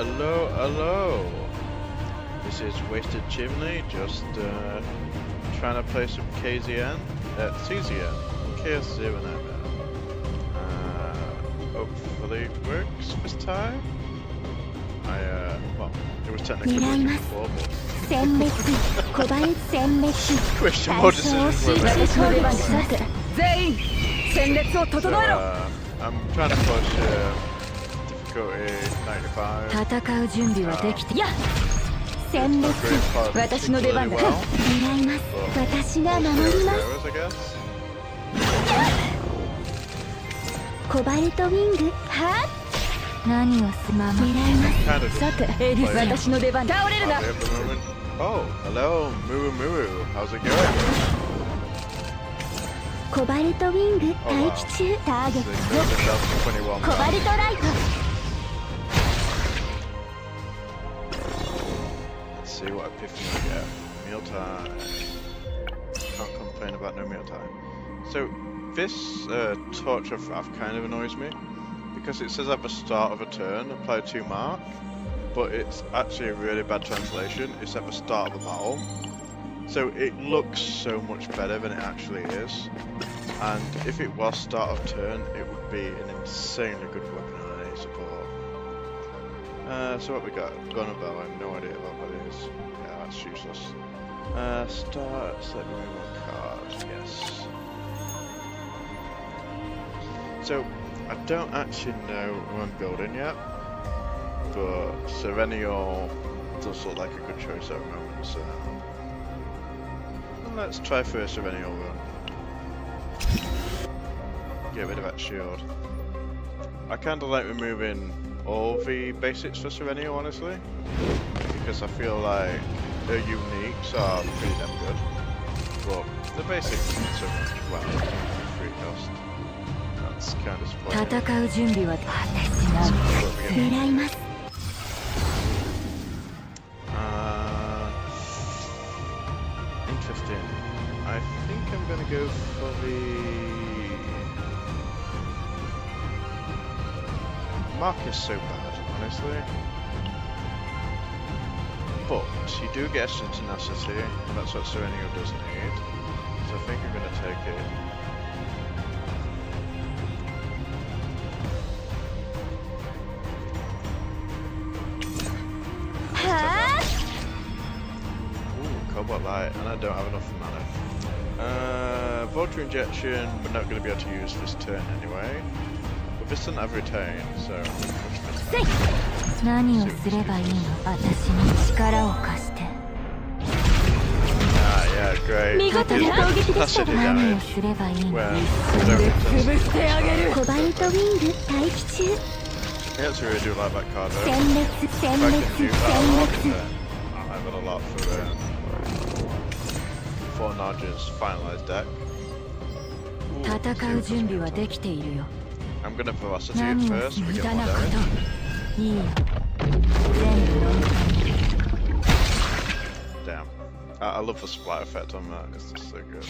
hello. This is Wasted Chimney, just trying to play some CZN, CZN, KS09. Hopefully it works this time. Well, it was technically working before, but question more decisions were made. So, I'm trying to push difficulty 95. Really well, but I guess. Oh, hello, Muru. How's it going? Let's see what epiphany we get. Mealtime. Can't complain about no mealtime. So this torch of wrath kind of annoys me because it says at the start of a turn apply 2 mark, but it's actually a really bad translation. It's at the start of a battle. So it looks so much better than it actually is. And if it was start of turn, it would be an insanely good weapon on any support. So what we got? Gunner Bell, I have no idea what that is. Yeah, that's useless. Start, select me 1 card, yes. So, I don't actually know who I'm building yet, but Serennial does look like a good choice at the moment, so let's try for a Serennial run. Get rid of that shield. I kind of like removing all the basics for Serennial, honestly, because I feel like their uniques are pretty damn good, but the basics aren't so much. Well, free cost. That's kind of disappointing. Interesting. I think I'm gonna go for the Mark is so bad, honestly. But you do get extra tenacity, and that's what Serenio does need. So I think I'm gonna take it. Cobalt Light, and I don't have enough mana. Volta Injection, we're not going to be able to use this turn anyway. But this doesn't have Retain, so I'm going to push this. Ah, yeah, great. Tenacity damage. Well, I actually really do like that card though. If I can do that a lot, then I have it a lot for Nodge's finalized deck. Ooh, I'm gonna Velocity it first so we get more damage. Damn. I love the splat effect on that, it's just so good.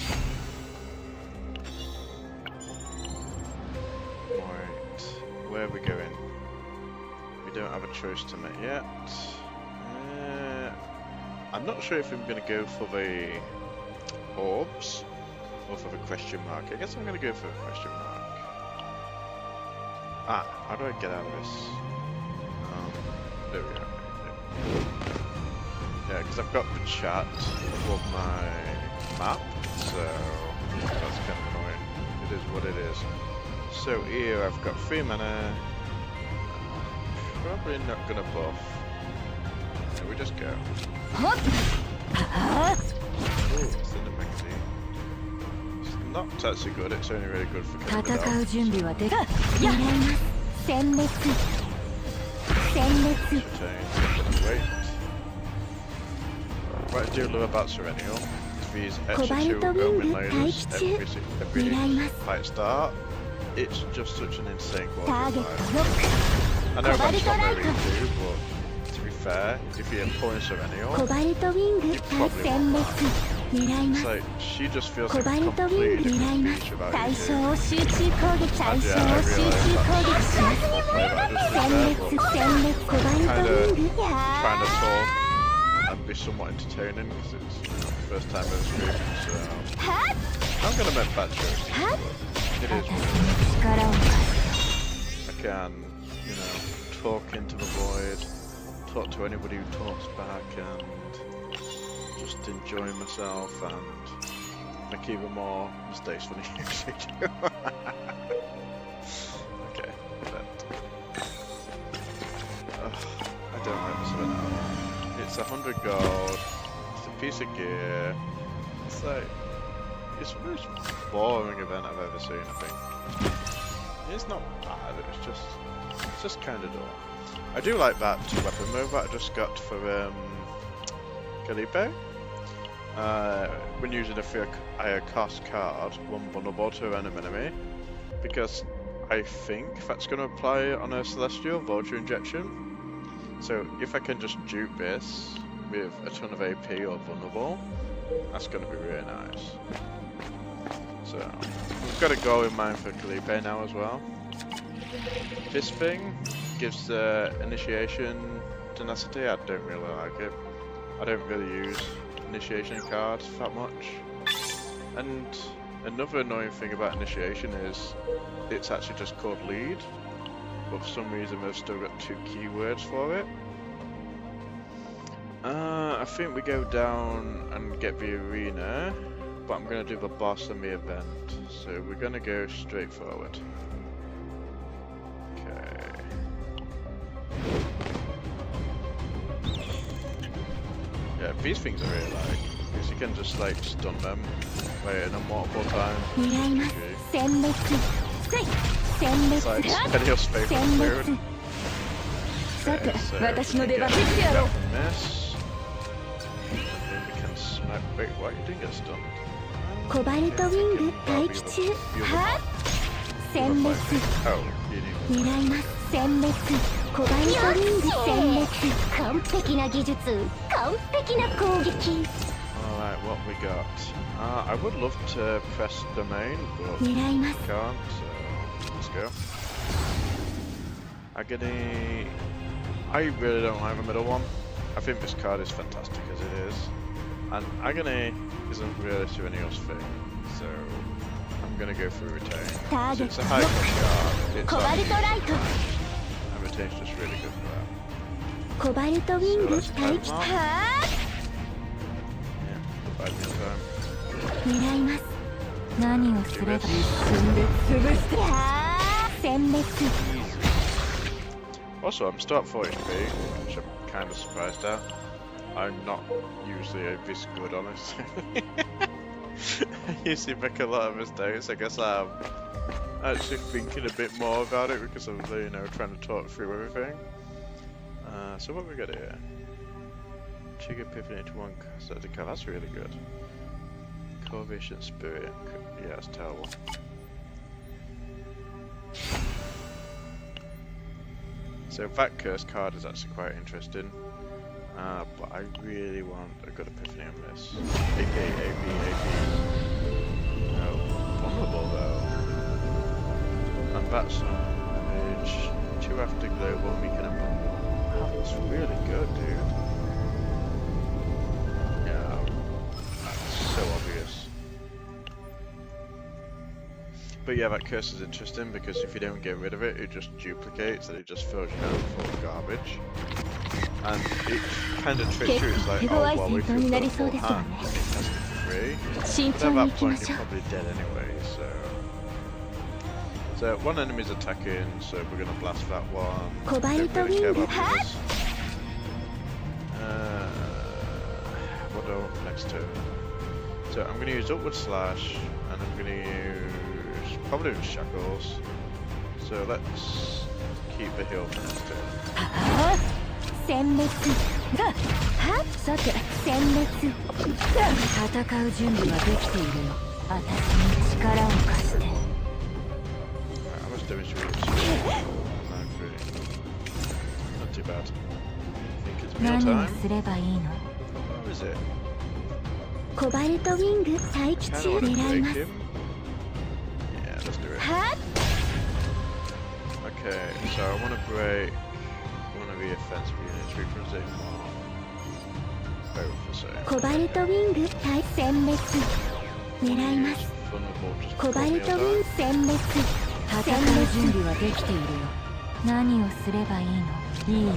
Right, where are we going? We don't have a choice to make yet. I'm not sure if I'm going to go for the orbs or for the question mark. I guess I'm going to go for the question mark. Ah, how do I get out of this? There we go. Yeah, because I've got the chat above my map, so that's kind of annoying. It is what it is. So here I've got 3 mana. Probably not gonna buff. So we just go. Ooh, it's in the magazine. It's not actually good, it's only really good for killing Wait. What I do love about Serennial is these extra 2 omen layers every fight start. It's just such an insane quality of life. I know that's not very easy, but to be fair, if you're pulling Serennial, you probably want that. It's like she just feels like a completely different beast without you. Kind of trying to talk and be somewhat entertaining because it's the first time I've streamed, so I'm gonna make bad choices, but it is what it is. I can, you know, talk into the void, talk to anybody who talks back, and just enjoy myself and make even more mistakes than I usually do. Okay, event. I don't like this event at all. It's 100 gold, it's a piece of gear, it's like, it's the most boring event I've ever seen, I think. It's not bad, it's just kind of dull. I do like that weapon move that I just got for Felipe. When using a higher cost card, one vulnerable to an enemy, because I think that's going to apply on a Celestial Vulture Injection. So if I can just dupe this with a ton of AP or vulnerable, that's going to be really nice. So we've got a goal in mind for Felipe now as well. This thing gives initiation tenacity. I don't really like it. I don't really use initiation cards that much. And another annoying thing about initiation is it's actually just called lead, but for some reason they've still got 2 keywords for it. I think we go down and get the arena, but I'm going to do the boss and the event, so we're going to go straight forward. Yeah, these things I really like, because you can just like stun them by hitting them multiple times. It's like spending your space with food. Okay, so we can get miss. And then we can smack. Wait, why you didn't get stunned? Oh, you didn't. Alright, what we got? I would love to press domain, but can't, so let's go. Agony. I really don't like the middle one. I think this card is fantastic as it is. And Agony isn't really Serenial's thing, so I'm gonna go for Retain. So it's a high cost card, it's and Retain's just really good for that. So let's time them up. Yeah, goodbye meal time. Also, I'm still at 40 HP, which I'm kind of surprised at. I'm not usually this good, honestly. I usually make a lot of mistakes. I guess I'm actually thinking a bit more about it because I'm, you know, trying to talk through everything. So what we got here? Trigger pipping into one card. That's really good. Corvation Spirit. Yeah, it's terrible. So that curse card is actually quite interesting. But I really want a good epiphany on this. AP. No, vulnerable though. And that's damage. 2 after global, we can vulnerable. Wow, that's really good, dude. Yeah, that's so obvious. But yeah, that curse is interesting because if you don't get rid of it, it just duplicates and it just fills you out full of garbage. And it kind of tricks you, it's like, oh well, if you've got a full hand, it has to be free. But at that point, you're probably dead anyway, so... So one enemy's attacking, so we're going to blast that one. Don't really care about others. What do I want next turn? So I'm going to use Upward Slash, and I'm going to use probably Shackles. So let's keep the heal for next turn. How much damage do we do? 9-3. Not too bad. I think it's meal time. Where is it? コバルトウィング待機中。 Kinda wanna 狙い break ます。 him. Yeah, let's do it. はっ Okay, so I want to break one of the offensive units, representing more. Both the same. コバルトウィング対殲滅。狙います。 Vulnerable, just コバ call me ルトウ out. ィング殲滅。戦う準備はできているよ。何をすればいいの？いいよ。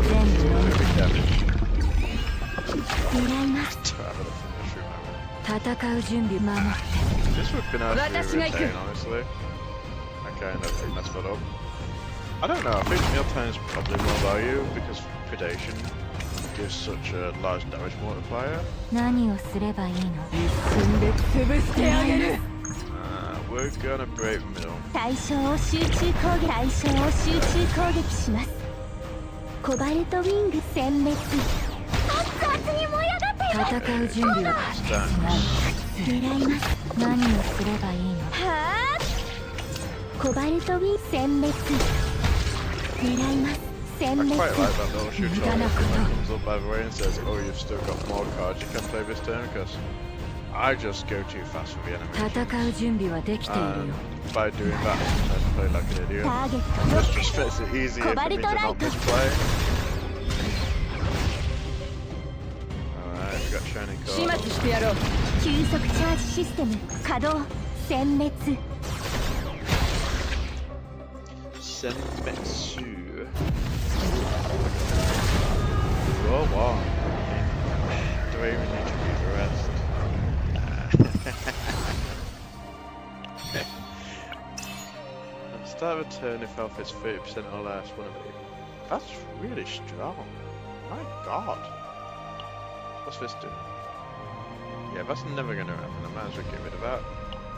全部 Big damage. 狙います。 To have it finish, remember. 戦う準備守って。 This would have been actually 私が行く。 retain, honestly. I kind of think that's what up. I don't know, I think mealtime is probably more value because predation gives such a large damage multiplier. 何をすればいいの？一瞬で潰してあげる。We're gonna break middle. 対象を集中攻撃。対象を集中攻撃します。コバルトウィング殲滅。熱々に燃え上がっている。戦う準備は狙います。何をすればいいの？はあ。コバルトウィング殲滅。狙います。殲 I 滅。 quite like that little shoot target thing that comes up by the way and says, oh, you've still got more cards you can play this turn, because I just go too fast for the enemy. 戦う準備はできているよ。 And by doing that, I play like an idiot. ターゲットロ This ック。 just makes it easier for me to not misplay. Alright, we got shiny 始 cards. 末してやろう。急速チャージシステム稼働。殲滅。 Senbetsu. Oh, wow. Do I even need to read the rest? At the start of a turn, if health is 30% or less, one of it. That's really strong. My god. What's this do? Yeah, that's never gonna happen. I might as well get rid of that.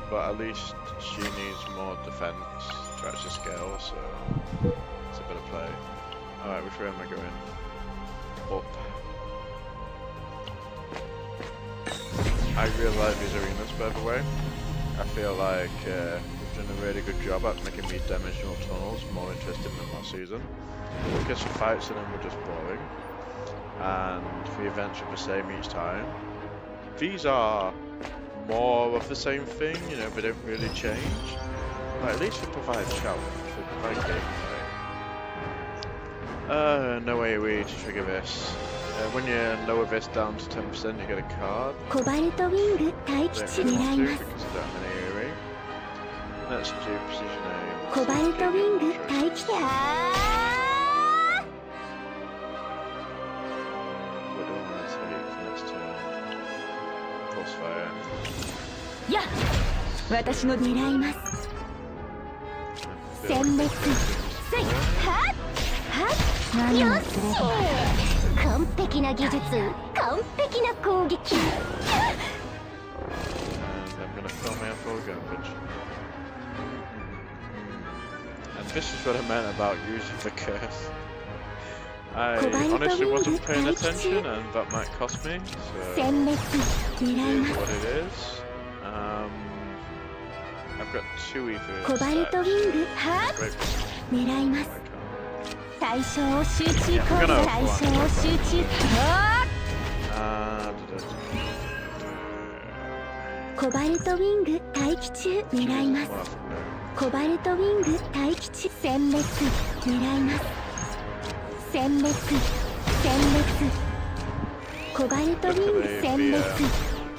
But at least she needs more defense to actually scale, so it's a better play. Alright, which way am I going? Up. I really like these arenas, by the way. I feel like we've done a really good job at making these dimensional tunnels more interesting than last season. Because the fights in them were just boring, and the events were the same each time. These are more of the same thing, you know, they don't really change. But at least they provide challenge, they provide gameplay. No AoE to trigger this. When you lower this down to 10%, you get a card. コバルトウィング待機 Don't 中。 really 狙 want い to ます。 because I don't have any AoE. Let's do precision aim. コバルトウィング待機中。はあ。 What do I want to take for next turn? Pulse fire. やっ私の狙います。殲滅。せい。はっ。はっ。何をよしすれば。完璧な技術。完璧な攻撃。 And I'm gonna fill my full garbage. And this is what I meant about using the curse. I honestly wasn't paying attention, and that might cost me. So 殲滅。狙い it ま is す。 what it is. I've got 2 ether. コバルトウィングはっ。 Great. 狙います。 I can't. 対象を集中攻撃。対象を集中。はっ。コバルトウィング待機中。狙います。コバルトウィング待機中。殲滅。狙います。殲滅。殲滅。コバルトウィング殲滅。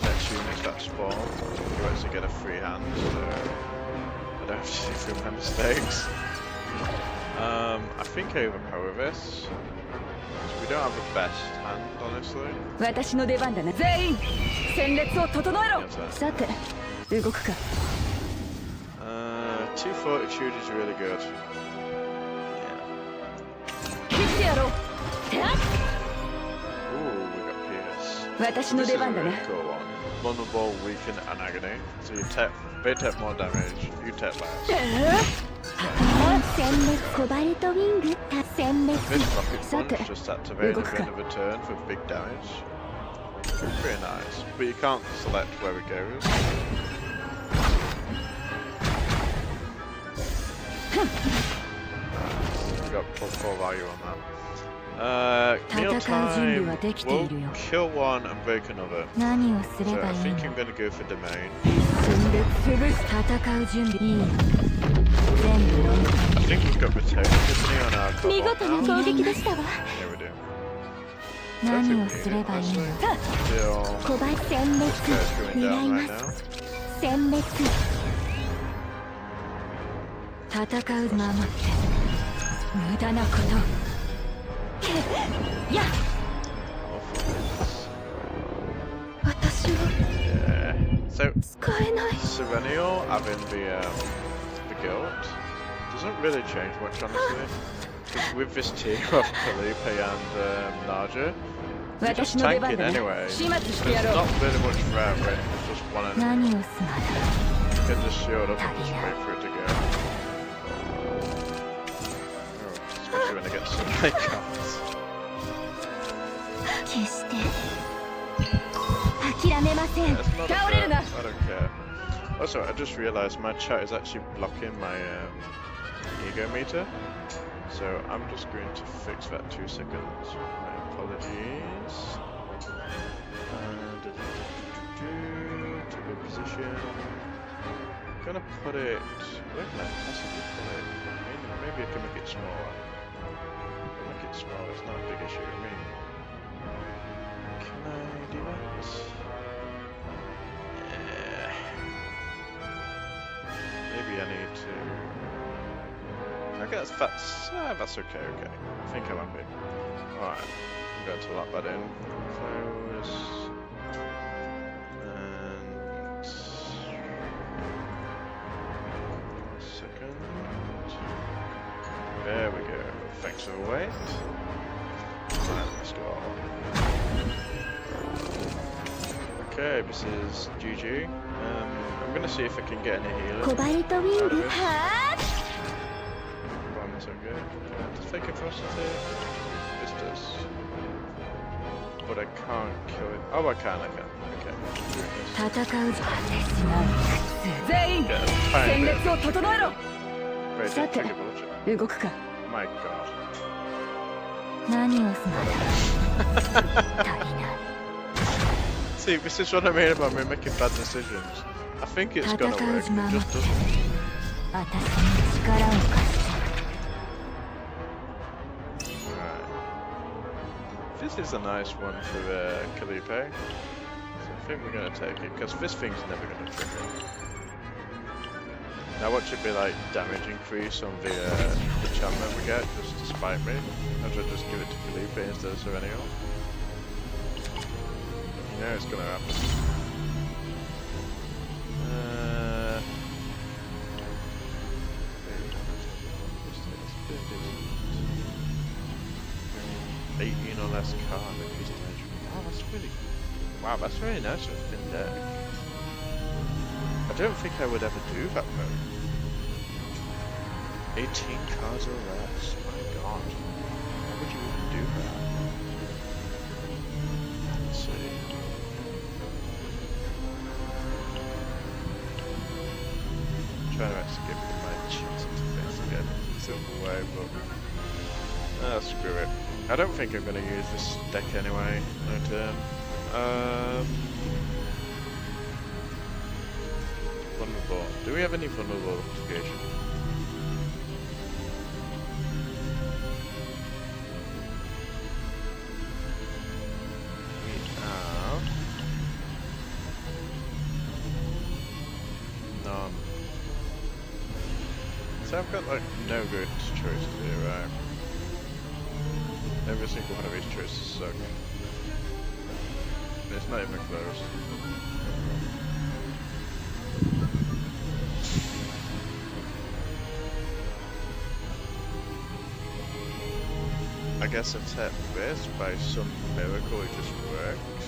Next units that spawn, you actually get a free hand, so I don't have to see through my mistakes. I think I overpower this. We don't have the best hand, honestly. 私の出番だな。全員戦列を整えろ。 Yes, sir. さて動くか。 2 fortitude is really good. 切ってやろう。 Ooh, we got Pierce. 私の This 出 is a 番だ really な。 cool one. Vulnerable, weaken, and agony. So they take more damage, you take less. 殲滅。コバルトウィング殲滅。 This rocket Sate. punch just activated at the end of a turn for big damage. Pretty nice, but you can't select where it goes. You got full value on that. Mealtime will kill one and break another. 何をすれ So ば I いい think の I'm gonna go for domain. 戦う準備いいの全部飲 I think we've got rotation dipney on our 見 cobalt 事な now. 攻撃でしたわ。 Yeah, we do. む I 何 think を we す need れ it, ばいいの honestly. Still, 小林殲 this 滅 guy's going 狙 down いま right す now. 殲滅戦う守って無駄なことや私は Yeah. So, 使えない Serenial having the guild doesn't really change much, honestly. 'Cause with this tier of Felipe and Naja, you're just 私の出番 tanking だね anyway. 始末して There's やろう not really much threat when it's just one enemy. 何をすま You can just shield up and just wait for it to go. Oh, especially when it gets some high cards. 決して諦めません That's not a threat. I don't care. Also, I just realised my chat is actually blocking my ego meter. So I'm just going to fix that 2 seconds. My apologies. To good position. I'm gonna put it. Where can I possibly put it? Maybe I can make it smaller. Make it smaller. It's not a big issue. I mean, can I do that? Yeah. Maybe I need to. I guess that's okay. Okay, I think I'm happy. All right, I'm going to lock that in. Close and 1 second. There we go. Thanks for the wait. Right, let's go. Okay, this is GG. I'm gonna see if I can get any healing. コバルトウィングは One's okay. Does fake atrocity? This does. But I can't kill it. Oh, I can. Okay. 戦う全員 Get a tiny 戦 bit 列を整えろ very Set it. trigger bullshit. 動くか My god. 何をすま足りない See, this is what I mean about me making bad decisions. I think it's gonna work. It just doesn't. 私に力を貸して Right. This is a nice one for Felipe. So I think we're gonna take it because this thing's never gonna trigger. Now watch it be like damage increase on the enchantment we get just to spite me. I should just give it to Felipe instead of Serenial. You know it's gonna happen. 18 or less card increase damage. Wow, that's really nice for a thin deck. I don't think I would ever do that though. 18 cards or less. My god. Why would you even do that? Let's see. I'm trying to actually give it my cheats interface again in a simple way, but screw it. I don't think I'm going to use this deck anyway. No turn. Vulnerable. Do we have any vulnerable litigation? We have none. So I've got like no good choices here, right? Every single one of these choices suck. It's not even close. I guess attack this by some miracle it just works.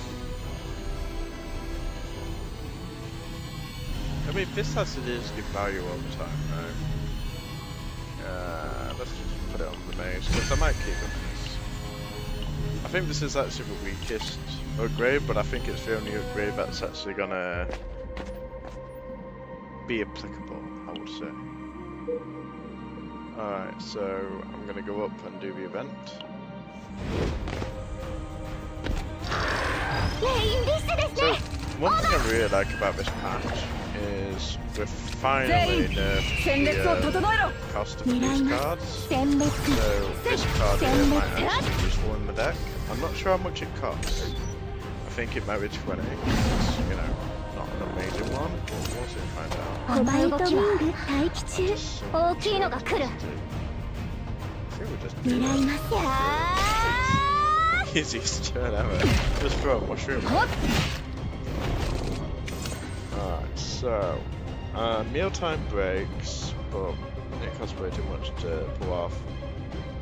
I mean, this has to just give value all the time, right? Let's just put it on the maze, because I might keep it maze. I think this is actually the weakest upgrade, but I think it's the only upgrade that's actually gonna be applicable, I would say. Alright, so I'm gonna go up and do the event. So, one thing I really like about this patch is we're finally nerfed the cost of these cards. So this card here might actually be useful in the deck. I'm not sure how much it costs. I think it might be 20. It's, you know, not an amazing one, but we'll soon find out. コバルトウィング待機中。大きいのが来る。 I think we'll just 狙 do います。 that. Easiest turn ever. Just throw a mushroom. Alright, so mealtime breaks, but it costs way too much to pull off.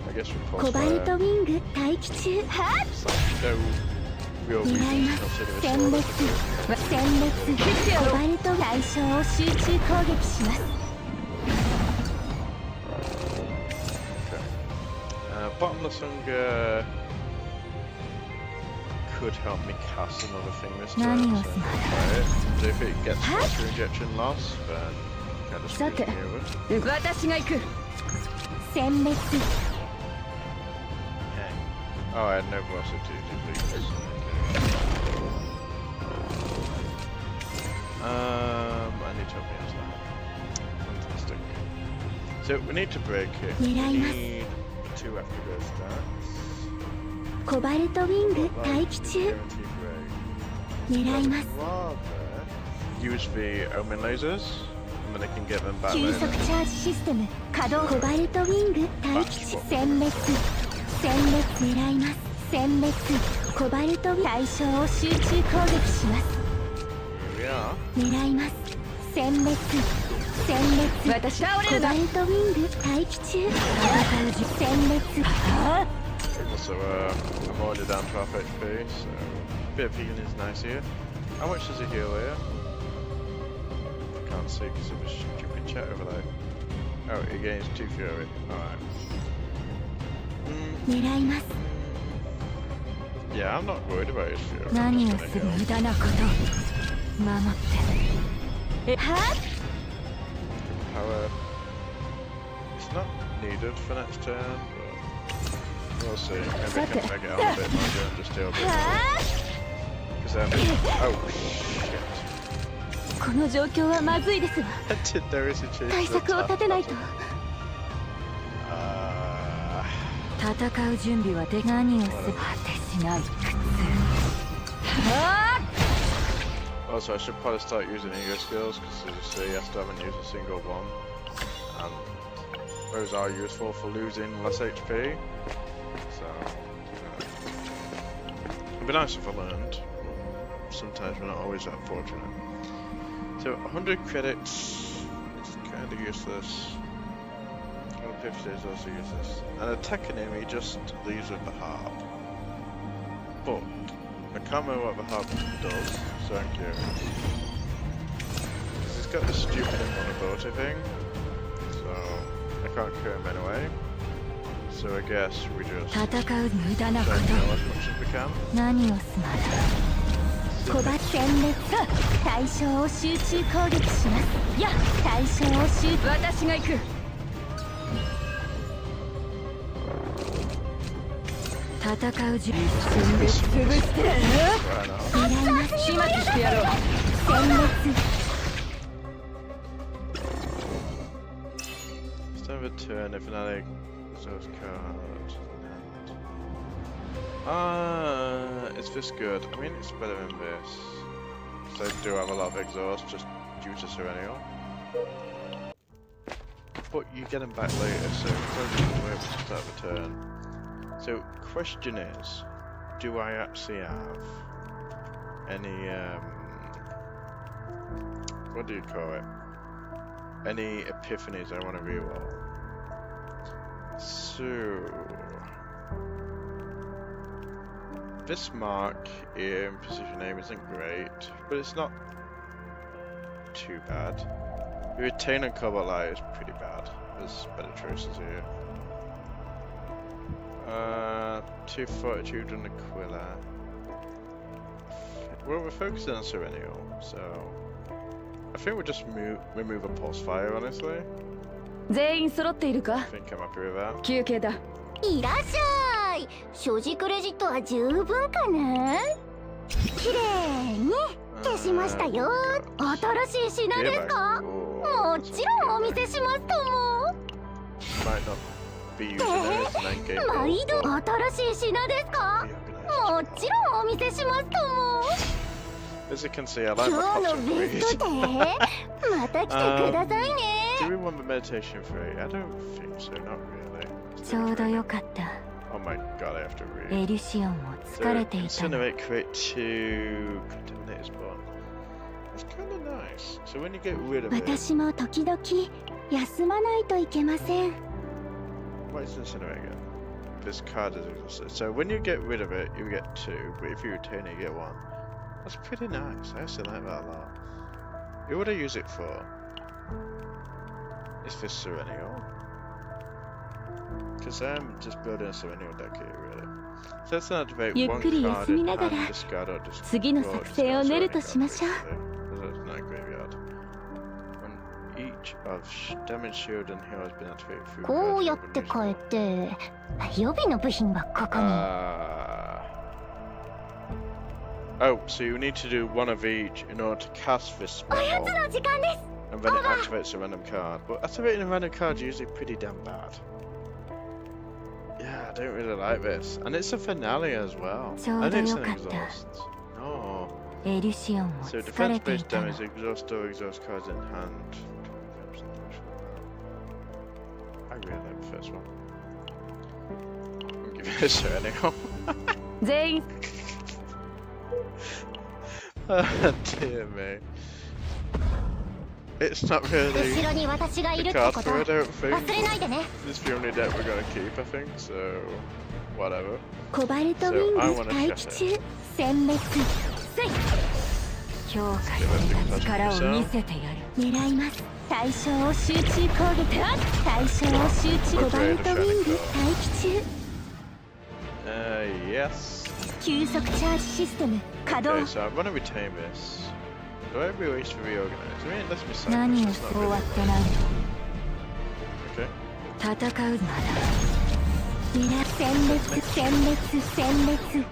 I guess we コ pause バルト fire. ウィング待機中。 It's like no real 狙 reason い to ます。 consider 殲 this 滅 sword. 殲滅コバルト対象を集中攻撃します。 Okay. Bottomless Hunger could help me cast another thing this turn. So, right. So if it gets faster injection loss, then kind of screws me over. 私が行く。殲滅 Hey. Oh, I had no velocity to do this. I need to help me out that. Fantastic. So we need to break it. We need 2 afterburst stacks. コバルトウィング待機中。 Guaranteed break. 狙います。 Rather use the omen lasers, and then I can get them back 急速 later. チャージシステム稼働。コバルトウィング待機中。殲滅殲滅狙います。殲滅コバルト対象を集中攻撃します。 Here we are. 狙います。殲滅殲滅私倒れコるな。バルトウィング待機中。殲滅 Also, I'm already down 12 HP, so a bit of healing is nice here. How much does he heal here? I can't see because of a stupid chat overlay. Oh, he gains 2 fury. Alright. 狙います。 Yeah, I'm not worried about his fury. I'm 何を just する gonna heal. 無駄なこと。守って。は Power. It's not needed for next turn, but we'll see. Maybe I can make it out a bit longer and just deal a bit more. Because then. Oh, shit. この状況はまずいですわ。 There is a chance. 対策を立てないと。戦う準備はで何をする果てしない苦痛。Also, I should probably start using ego skills because, as you see, I still haven't used a single one. And those are useful for losing less HP. So, it'd be nice if I learned. Sometimes we're not always that fortunate. So, 100 credits is kind of useless. 150 is also useless. And attacking him, he just leaves with the harp. But I can't remember what the harp does, so I'm curious. He's got this stupid invulnerability thing, so I can't kill him anyway. So I guess we just 戦う無駄なこ try と and kill as much as we can. 何をすまコバ殲滅対象を集中攻撃します。や対象を集中。私が行く。戦う準備潰してRight now. 狙います。始末してやろう。殲滅 Start of a turn, if fanatic reserves card. Is this good? I mean, it's better than this. Because I do have a lot of exhaust just due to Serenio. But you get them back later, so it's only wait to start of a turn. So, question is, do I actually have any, what do you call it? Any epiphanies I want to reroll? So, this mark here in position aim isn't great, but it's not too bad. The retain and cobalt light is pretty bad. There's better choices here. 2 fortitude and Aquila. Well, we're focusing on Serenio, so I think we'll just remove a pulse fire, honestly. 全員揃っている I か。 think I'm happy with that. 休憩だ。いらっしゃい。い所持クレジットは十分かな。綺麗に消しましたよ。新しい品ですか？もちろんお見せしますとも。 Might not be using it as an end game. 毎度新しい品ですか？もちろんお見せしますとも。 As you can see, I like 今 my 日 pots の of ベスト freeze. デーまた来てくださいね。 Do we want the meditation free? I don't think so, not really. ちょうどよかった。 Oh my god, I have to read. エリシオンも So, 疲れていたの。 incinerate, create 2 contaminate spawn. That's kind of nice. So when you get rid of it, 私も時々休まないといけません。 what is incinerate again? This card is exhausted. So when you get rid of it, you get 2, but if you retain it, you get 1. That's pretty nice. I actually like that a lot. Who would I use it for? Is this Serenio? Because I'm just building a Serenio deck here, really. So let's not debate ゆっ one くり card 休み and ながら discard or discard. 次の作戦を練るとしましょう。 There's not a graveyard. When each of damage shield and heal has been activated through こうやって帰って予備の部品はここに。 Oh, so you need to do one of each in order to cast this おや spell, つの時間です。 and then it activates a random card. But activating a random card is usually pretty damn bad. Yeah, I don't really like this. And it's a finale as well. And it's an exhaust. No. エリシオンも So 疲れ defense てい based たの。 damage, exhaust or exhaust cards in hand. I really like the first one. I'm giving it a shot anyhow. 全員 Dear me. It's not really 後ろに私がい the るって card こと for it, I don't 忘 think. れないでね。 This is the only deck we're gonna keep, I think, so whatever. コバルトウィング待機中。殲滅。スイ強化した力を見せてやる。狙います。対象を集中攻撃。対象を集中。コバルトウィング待機中。 Yes. 急速チャージシステム稼 Okay, 働。 so I'm gonna retain this. Do I have a ways to reorganize? I mean, let's be 何 silent. を It's not 終わ really. ってないの。 Okay. 戦うなら狙殲滅殲滅殲滅。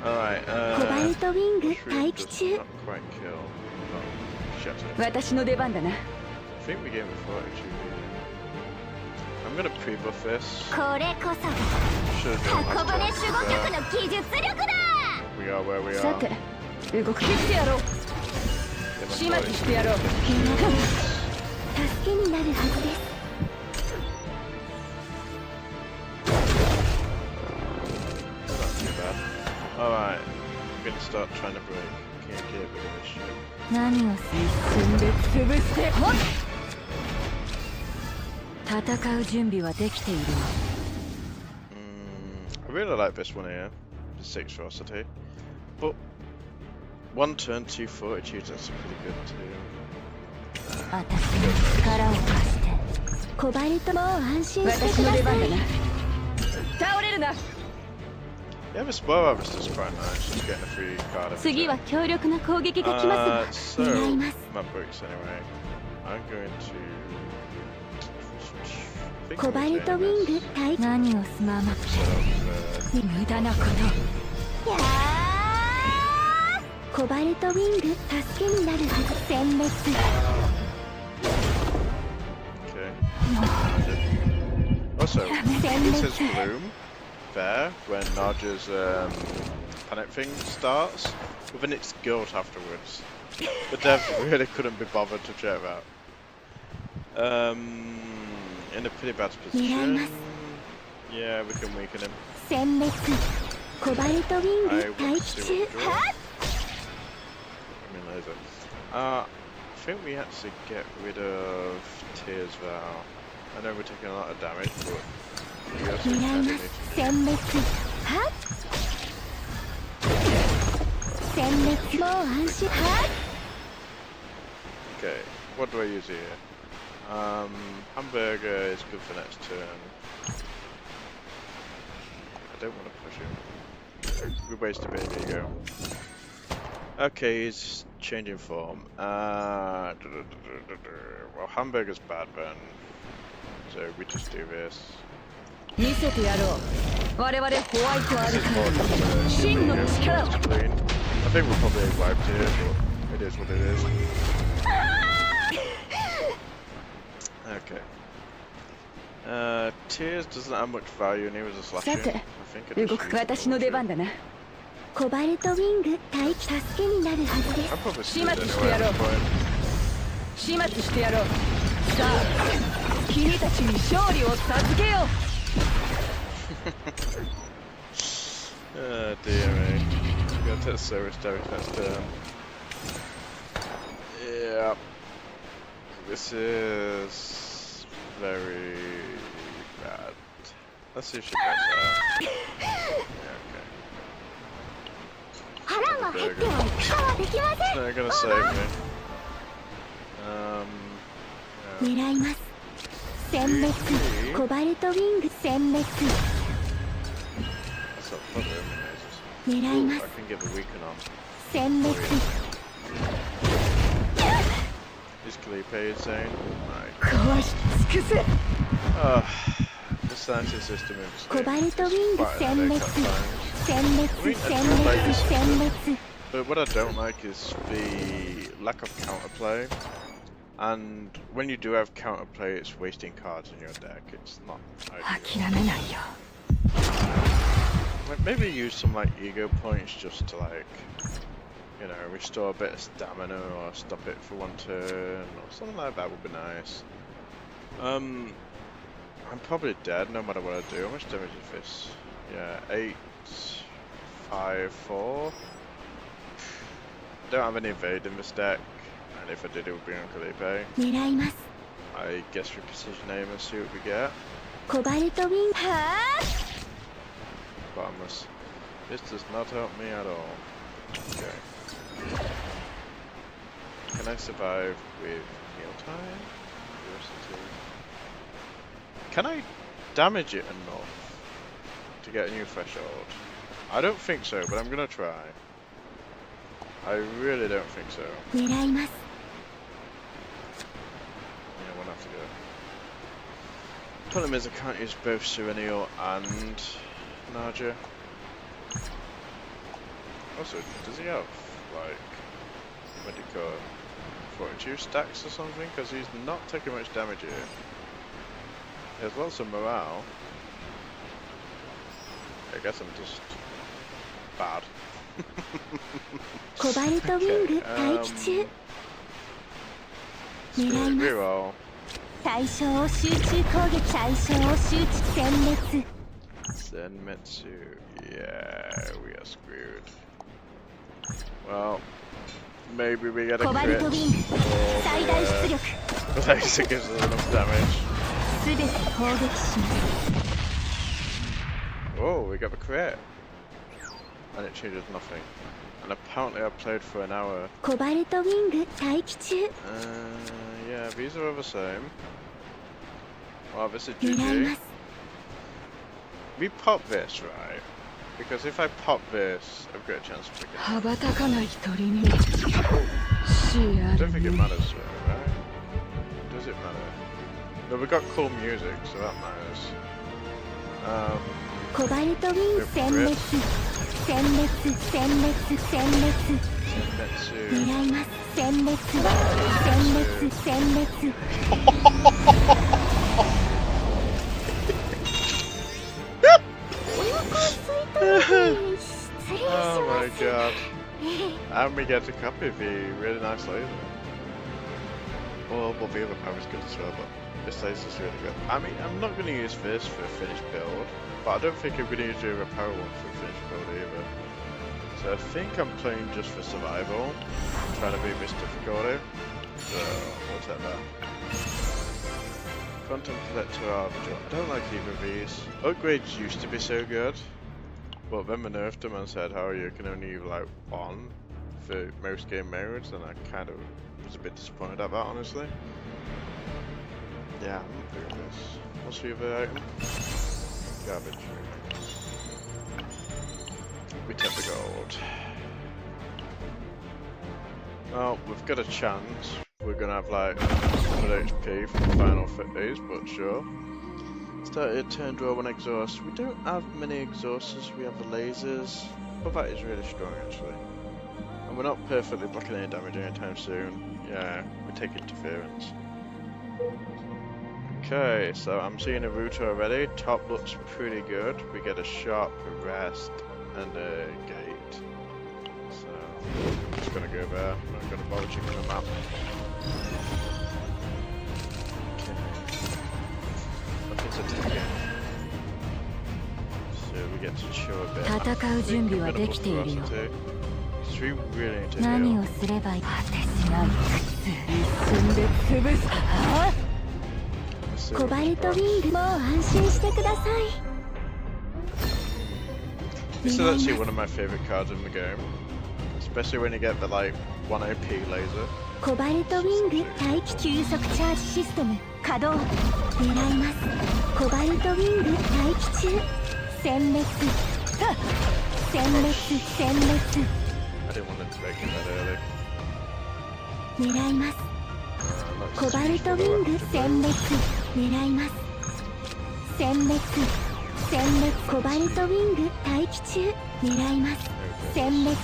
Alright, コバルトウィング Shroom 待機 does 中。 not quite kill. Oh, shut it. 私の出番だな。 I think we gave before actually. I'm gonna pre-buff this. これこそが Should have done 箱舟 last 守護 time. 局の技術力だ。 We are where we さ are. て動き切ってやろう。 Yeah, 始末してやろう。助けになるはずです。 Not too bad. Alright, I'm gonna start trying to break. Can't get rid of this shit. 何をする進んで潰してほっ。戦う準備はできているわ。 I really like this one here, the 6 ferocity. But 1 turn, 2 fortitude, that's pretty good too. 私に力を貸して。コバルトもう安心して私ください。の出番だな。倒れるな。 Yeah, the Spore Harvest is quite nice, just getting a free card every 次 turn. は強力な攻撃が来ますが、 So, 狙います。 my books anyway. I'm going to... コバルトウィング待機。何をすままく So, 無駄なことやー。コバルトウィング助けになるはず。殲滅。 okay. Also, it says bloom there when Narja's panic thing starts, but then it's guilt afterwards. The dev really couldn't be bothered to check that. In a pretty bad position. Yeah, we can weaken him. 殲滅。コバルトウィン I グ want 待 to 機 see 中。 what draw. I mean, laser. I think we actually get rid of Tears Vow. I know we're taking a lot of damage, but we also 狙い kind ま of す。 need 殲滅。はっ。殲滅。もう安心。はっ。 Okay, what do I use here? Hamburger is good for next turn. I don't want to push him. We waste a bit, here you go. Okay, he's changing form. Well, hamburger's bad then. So we just do this. 見せてやろう。我々ホワイトア This ル is カ more ナ just 真の力を to clean. I think we'll probably have wiped it, but it is what it is. Okay. Tears doesn't have much value, neither does slashing. I さて think it 動 just く私の出番だな。コバルトウィング待機助けになるはずです I'm probably 始 screwed 末して anyway や at ろ this う point. 始末してやろう。さあ君たちに勝利を授けよう。 Oh dear me. We're gonna take so much damage next turn. Yeah. This is very bad. Let's see if she does that. Yeah, okay. 腹は減っても戦はできませ It's not gonna save me. Yeah. ん狙います殲滅コバルトウィング殲滅 That's not probably amazing. 狙い Ooh, ま I す can get the weaken on. 殲滅 Is Clepe insane? My 壊し尽くせ。 the scientist system is コバルトウィング quite 殲 a 滅 headache at times. 殲滅殲滅殲滅 But what I don't like is the lack of counterplay. And when you do have counterplay, it's wasting cards in your deck. It's not ideal. 諦めないよ。 Like, maybe use some like ego points just to like, you know, restore a bit of stamina or stop it for one turn or something like that would be nice. I'm probably dead no matter what I do. How much damage is this? Yeah, 8, 5, 4. Don't have any evade in this deck, and if I did, it would be on Calipe. 狙います I guess we precision aim and see what we get. コバルトウィングはあ Bottomless. This does not help me at all. Okay. Can I survive with mealtime? Curiosity. Can I damage it enough to get a new threshold? I don't think so, but I'm gonna try. I really don't think so. 狙います Yeah, one have to go. Problem is I can't use both Serenio and Naja. Also, does he have, like, what do you call it, 42 stacks or something? Because he's not taking much damage here. He has lots of morale. I guess I'm just bad. コバルトウィング待機中 狙い Spirit ます reroll. 対象を集中攻撃対象を集中殲滅 Zenmetsu. Yeah, we are screwed. Well, maybe we get a コバル crit. トウィング最大出力 But at least it gives us enough damage. すべて攻撃します Oh, we got the crit. And it changes nothing. And apparently I played for an hour. コバルトウィング待機中 Yeah, these are all the same. Wow, this is 狙いま GG. す We pop this, right? Because if I pop this, I've got a chance of picking it. 羽ばたかない鳥に死 I あ don't think る it matters, though, right? Does it matter? No, we got cool music, so that matters. コバルトウィング殲滅殲滅殲滅殲滅 Zenmetsu. 狙います殲滅殲滅殲滅 Oh my god. And we get a copy of the really nice laser. Well, the other power is good as well, but this laser is really good. I mean, I'm not going to use this for a finished build, but I don't think I'm going to use the power one for a finished build either. So I think I'm playing just for survival, trying to beat this difficulty. So, we'll take that. Quantum Collector Arbiter. I don't like either of these. Upgrades used to be so good, but then they nerfed them and said how you can only use like one for most game modes, and I kind of was a bit disappointed at that, honestly. Yeah, I'm not doing this. What's the other item? Garbage. We take the gold. Well, we've got a chance. We're gonna have like 100 HP from the final phase, but sure. Started turn draw one exhaust. We don't have many exhausts, we have the lasers. But that is really strong actually. And we're not perfectly blocking any damage anytime soon. Yeah, we take interference. Okay, so I'm seeing a router already. Top looks pretty good. We get a sharp rest and a gate. So I'm just gonna go there. I'm not gonna bother checking the map. Okay. Nothing's attacking. So we get to show a bit. 戦う準備はできているよ。 So we really need to 何を heal. すればいい果てしない一瞬で潰す。あ Let's see コ what バ we've ルトウ got. ィング、もう安心してください。 This is actually one of my favorite cards in the game. Especially when you get the like 1 AP laser. コバルトウィング待機急速チャージシステム稼働。狙います。コバルトウィング待機中。殲滅。殲滅殲滅。 I didn't want to break it that early. 狙います。 Let's コバル change トウ the ィング weapon to 殲滅。狙います。殲滅。殲滅。コバルトウィング待機中。狙います。 Okay. 殲滅。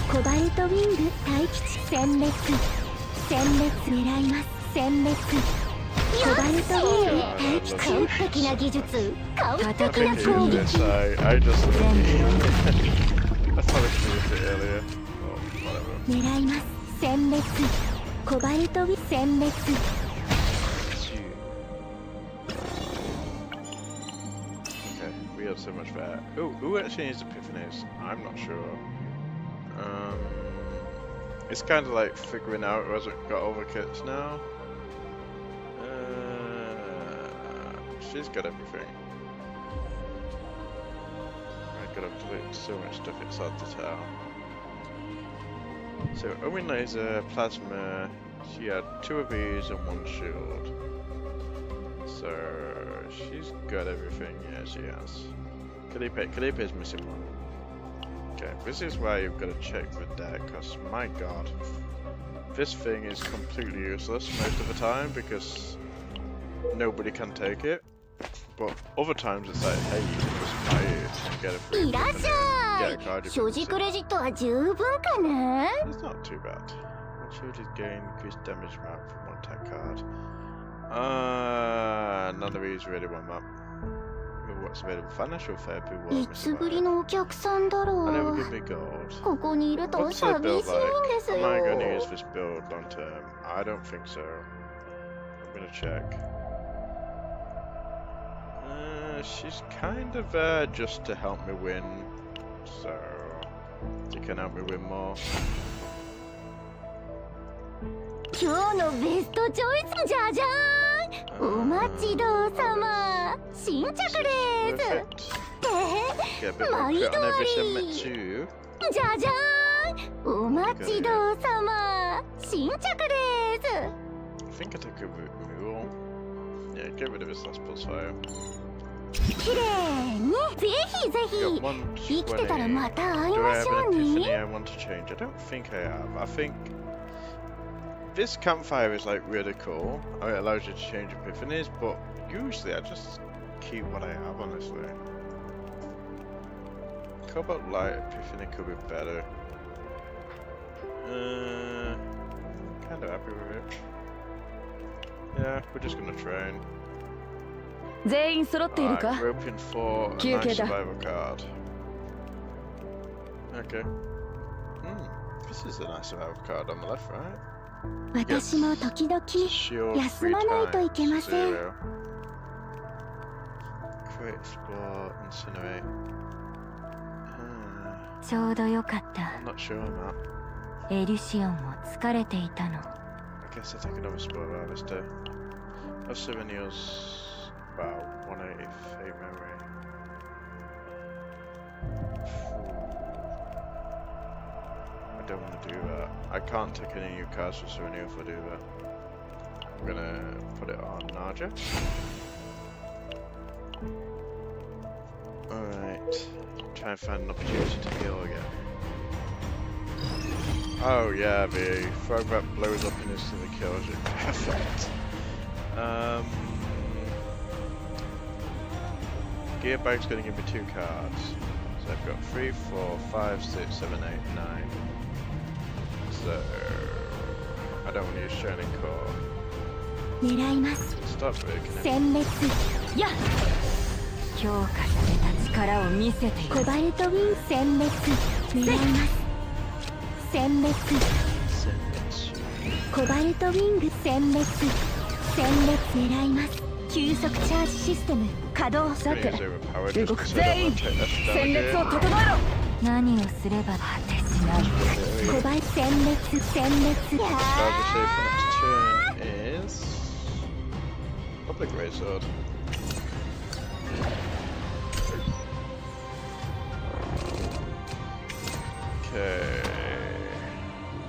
コバルトウィング待機中。殲滅。殲滅。狙います。殲滅。コバルトウィング待機中。完璧な技術。完璧 I な think 攻 you 撃。 this, I just I thought I could use it earlier. Oh, whatever. 狙います。殲滅。コバルトウィング殲滅。 Okay, we have so much there. Oh, who actually needs epiphanies? I'm not sure. It's kind of like figuring out who hasn't got overkits now. She's got everything. I got up to it, so much stuff it's hard to tell. So Owen laser, plasma. She had 2 of these and 1 shield. So she's got everything. Yeah, she has. Kalipe is missing 1. Okay, this is why you've got to check the deck, because my god, this thing is completely useless most of the time because nobody can take it. But other times it's like, hey, you can just buy it and get a free いらっし epiphany, ゃ get a い。 card 所持 epiphany. クレジットは十分かな。 It's not too bad. One shield is gain increased damage amount from 1 attack card. None of these really want that. What's available? Financial therapy. いつぶりのお客さんだろ I never う。 give me gold. ここにいると What's the 寂 build しいんです like? よ。 Am I going to use this build long term? I don't think so. I'm going to check. She's kind of there just to help me win, so she can help me win more. 今日のベストチョイスじゃじゃーん。お待ちどうさま。新着です。 Perfect. Get a bit more My crit on every dolly. segment too. じゃじゃーん。お待ちどうさま。新着です。 I think I took a removal. Yeah, get rid of his last pulse fire. 綺麗に。ぜひぜ Got ひ。生きてたら 120. また会い Do I ま have しょ an う epiphany ね。 I want to change? I don't think I have. I think this campfire is like really cool. It allows you to change epiphanies, but usually I just keep what I have, honestly. Cobalt Light Epiphany could be better. Kind of happy with it. Yeah, we're just gonna train. 全員揃っている Alright, か groping for a 休 nice 憩だ。 survival card. Okay. This is a nice survival card on the left, right? 私も時々 Shield 休まないといけません。 0. Create, explore, incinerate. ちょうどよかった I'm not sure on that. エリシオンも疲れていたの I guess I'll take another spoiler harvester. Of souvenirs. Wow, 188 memory. I don't want to do that. I can't take any new cards for souvenir if I do that. I'm gonna put it on Narja. Alright. Try and find an opportunity to heal again. Oh yeah, the throwback blows up and instantly kills you. Perfect. Gear bag's gonna give me 2 cards. So I've got 3, 4, 5, 6, 7, 8, 9. So I don't want to use Shining Core. 狙います Stop breaking it. 殲滅や強化された力を見せている。コバルトウィン殲滅狙います殲滅 Send コバルトウィング殲滅殲滅狙います急速チャージシステム稼働 it. 策 Pretty overpowered just 動く because 全 I 員 don't want to take that 戦列を damage. 整えろ。何をすれば果てしない。コバル殲滅殲滅や Rather say for next turn is probably Great Sword. Okay.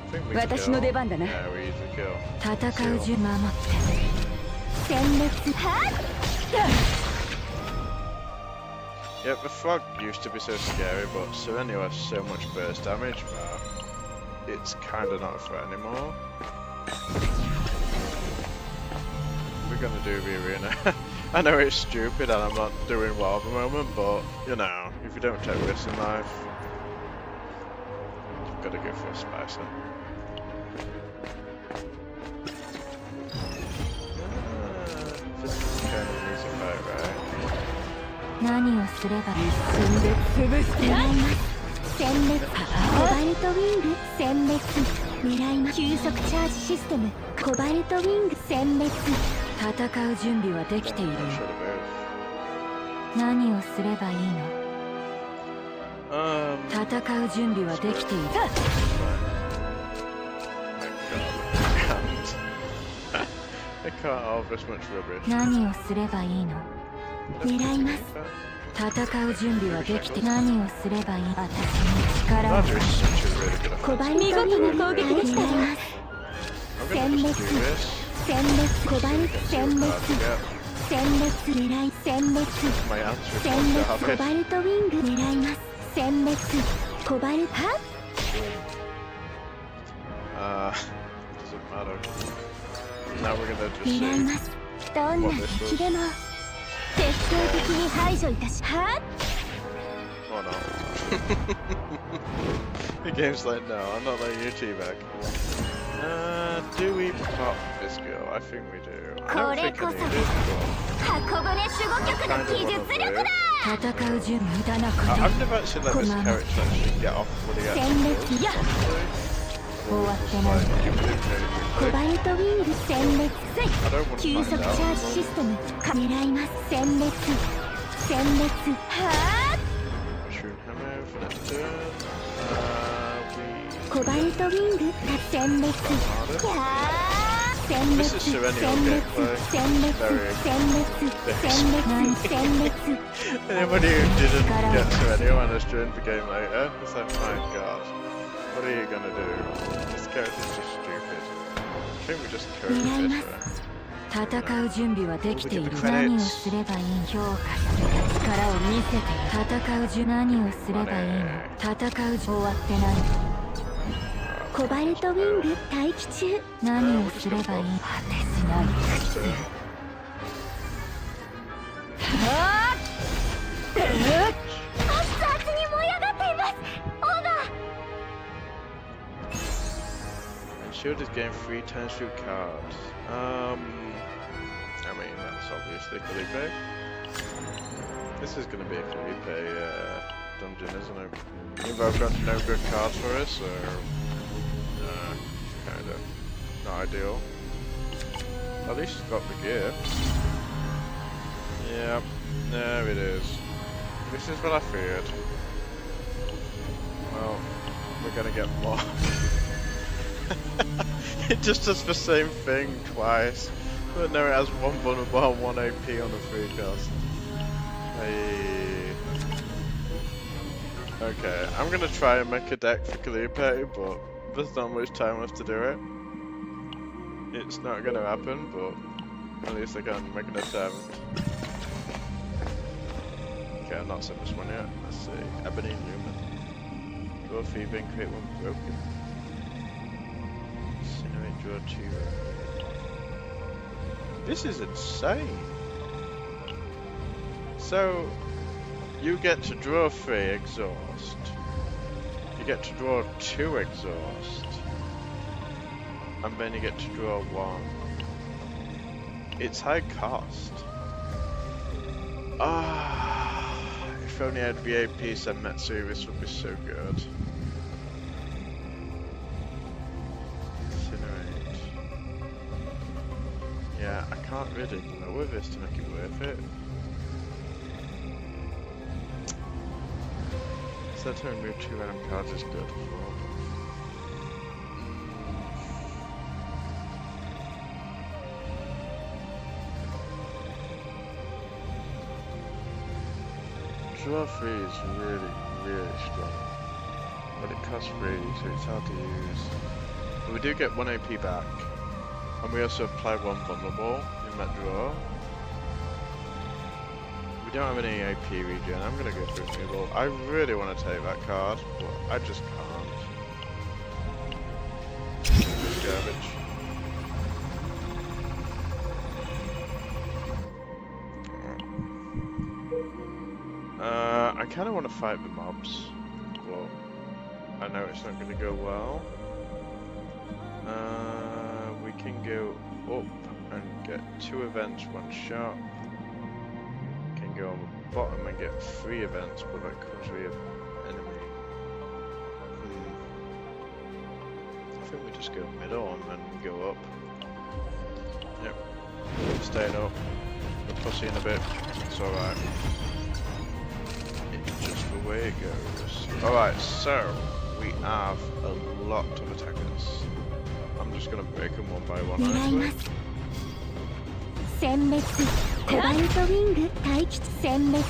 I think we 私の出 kill. 番だな。 Yeah, we usually kill. 戦う順守って。殲滅は Yep, the frog used to be so scary, but Sereno has so much burst damage that it's kinda not a threat anymore. We're gonna do the arena. I know it's stupid and I'm not doing well at the moment, but you know, if you don't take risks in life, you've gotta go for a spicer. This is kind of an easy fight, right? 何をすれば一瞬で潰して狙います殲滅コバルトウィング殲滅狙います急速チャージシステムコバルトウィング殲滅戦う準備はできているよ。 Should have moved. 何をすればいいの。 戦う準備はできている。 I can't have this much rubbish. 何をすればいいの。狙います戦う準備はできて何をすればいい。私に力を。 Roger is such a really good コ offense. バルトウィング攻撃でした狙います I'm gonna just do this. 殲滅コバルト See 殲 what 滅 cards we get. 殲滅狙い殲滅 My answer is 殲 not 滅 to コ have バ it. ルトウィング狙います殲滅コバルトは Doesn't matter. Now we're gonna just 狙い see ますどんな敵でも徹底的に排除いたしは Oh no. The game's like, no, I'm not letting you teabag. Do we pop this girl? I think we do. I don't think I need it, 箱舟守護局の技術力だ戦う準備無駄なこ but と。 I've never actually let this character actually get off what he 殲 actually 滅 does. や 終わって Just ない。 like, give it really コ quick. バルトウィング殲滅 I don't want to 急速 find チャー out. ジシステム狙います殲滅殲滅は Shoot hammer for next turn. We コバルトウィング殲滅 harder. や殲滅 This is 殲 Sereno 滅 gameplay. 殲滅 Very 殲滅殲滅 Anybody who didn't get Sereno and has joined the game later, it's like, my god, what are you gonna do? This character's just stupid. I think we just coded this, right? 戦う準備はできている。何をすればいい。評価された力を見せている。戦う準何をすればいいの。戦う終わってない。コバルトウィング待機中何をすればいい。果てしない。 Next turn. 熱々に燃え上がっていますオーバー Shield is gained 3 times through cards. I mean, that's obviously Felipe. This is going to be a Felipe dungeon, isn't it? Even though I've got no good cards for it, so kind of not ideal. At least it's got the gear. Yep, there it is. This is what I feared. Well, we're gonna get more. It just does the same thing twice. But no, it has 1 vulnerable and 1 AP on the 3 cost. Hey. Okay, I'm gonna try and make a deck for Calliope, but there's not much time left to do it. It's not gonna happen, but at least I can make an attempt. Okay, I've not seen this one yet. Let's see. Ebony Newman. Dwarf Thieving, create 1 broken. Wait, draw 2. This is insane. So, you get to draw 3 exhaust. You get to draw 2 exhaust. And then you get to draw 1. It's high cost. Ah, if only I had VAP Senmetsu, this would be so good. Incinerate. Yeah, I can't really lower this to make it worth it. So to remove 2 random cards is good. Draw 3 is really strong. But it costs 3, so it's hard to use. But we do get 1 AP back. And we also apply 1 vulnerable in that draw. We don't have any AP regen. I'm gonna go through removal. I really want to take that card, but I just can't. It's garbage. I kind of want to fight the mobs, but I know it's not going to go well. We can go up and get 2 events, 1 shot. Can go on the bottom and get 3 events, but that comes with an enemy. I think we just go middle and then go up. Yep, staying up. We're pussy in a bit. It's alright. Just the way it goes. Alright, so we have a lot of attackers. I'm just gonna break them one by one, actually. 殲滅コバルトウィング待機殲滅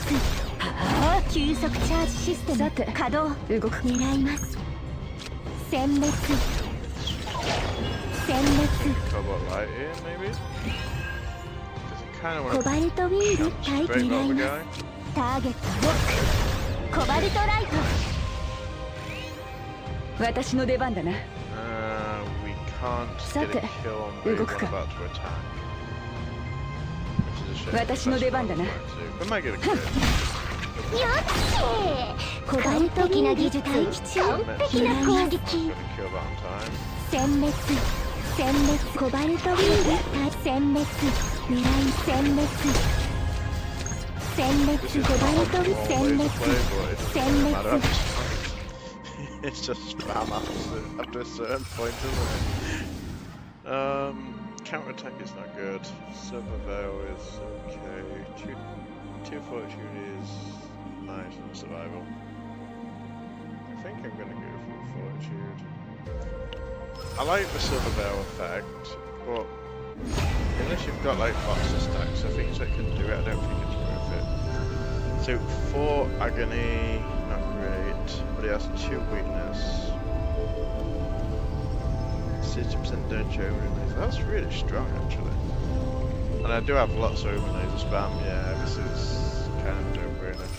急速チャージシステム稼働動く狙います殲滅殲滅 How about right here, maybe? Because I kind of want コ to バルトウィング jump 待機 straight 狙 over い the ま guy. すターゲットロックコバルトライト私の出番だな We can't get a kill on the one about to attack. Which is a shame. 私の出番だな We might get a kill. よっしコバルト的な技術待機中完璧な攻撃 Gonna kill that on time. 殲滅殲滅コバルトウィング殲滅狙い殲滅殲滅 This is コバル not トウィン always 殲 the 滅 play, but it 殲 doesn't really matter. 滅 It's just spam after a certain point, isn't it? Counter-attack is not good. Silver Veil is okay. 2 Fortitude is nice in survival. I think I'm gonna go for Fortitude. I like the Silver Veil effect, but unless you've got like lots of stacks of things that can do it, I don't think it's worth it. So 4 Agony, not great, but he has 2 weakness. 60% danger overlays. That's really strong actually. And I do have lots of overlays of spam, yeah, this is kind of a no-brainer.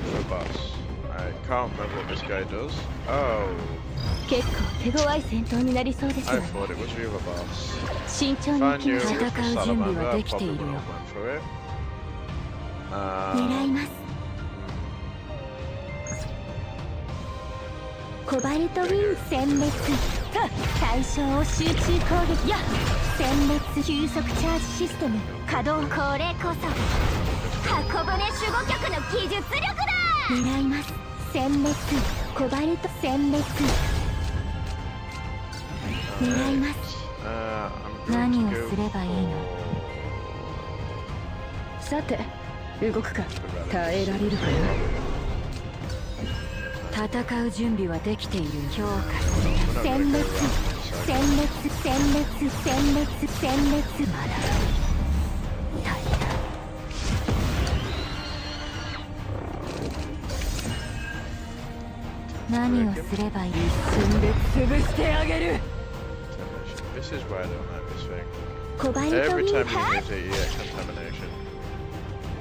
For the boss. I can't remember what this guy does. Oh, 結構手強い戦闘になりそうです I よ thought it was the other boss. 慎重に If I 行き knew ま it しょ was う the 戦う準備は Salamander, I できてい probably るよ would have went for it. 狙いますコバルトウィン殲滅対象を集中攻撃や殲滅急速チャージシステム稼働これこそ箱舟守護局の技術力だ狙います殲滅コバルト殲滅狙います I'm 何 going を to すれ go ばいいの for さて動くか the relics. 耐えられるかな戦う準備はできている評価する We're not 殲 gonna 滅 go around this side. 殲滅殲滅殲滅殲滅まだ大だ何をすればいい一瞬で潰してあげる This is why I don't like this thing. コバルトウ Every ィ time ン you use it, you get contamination.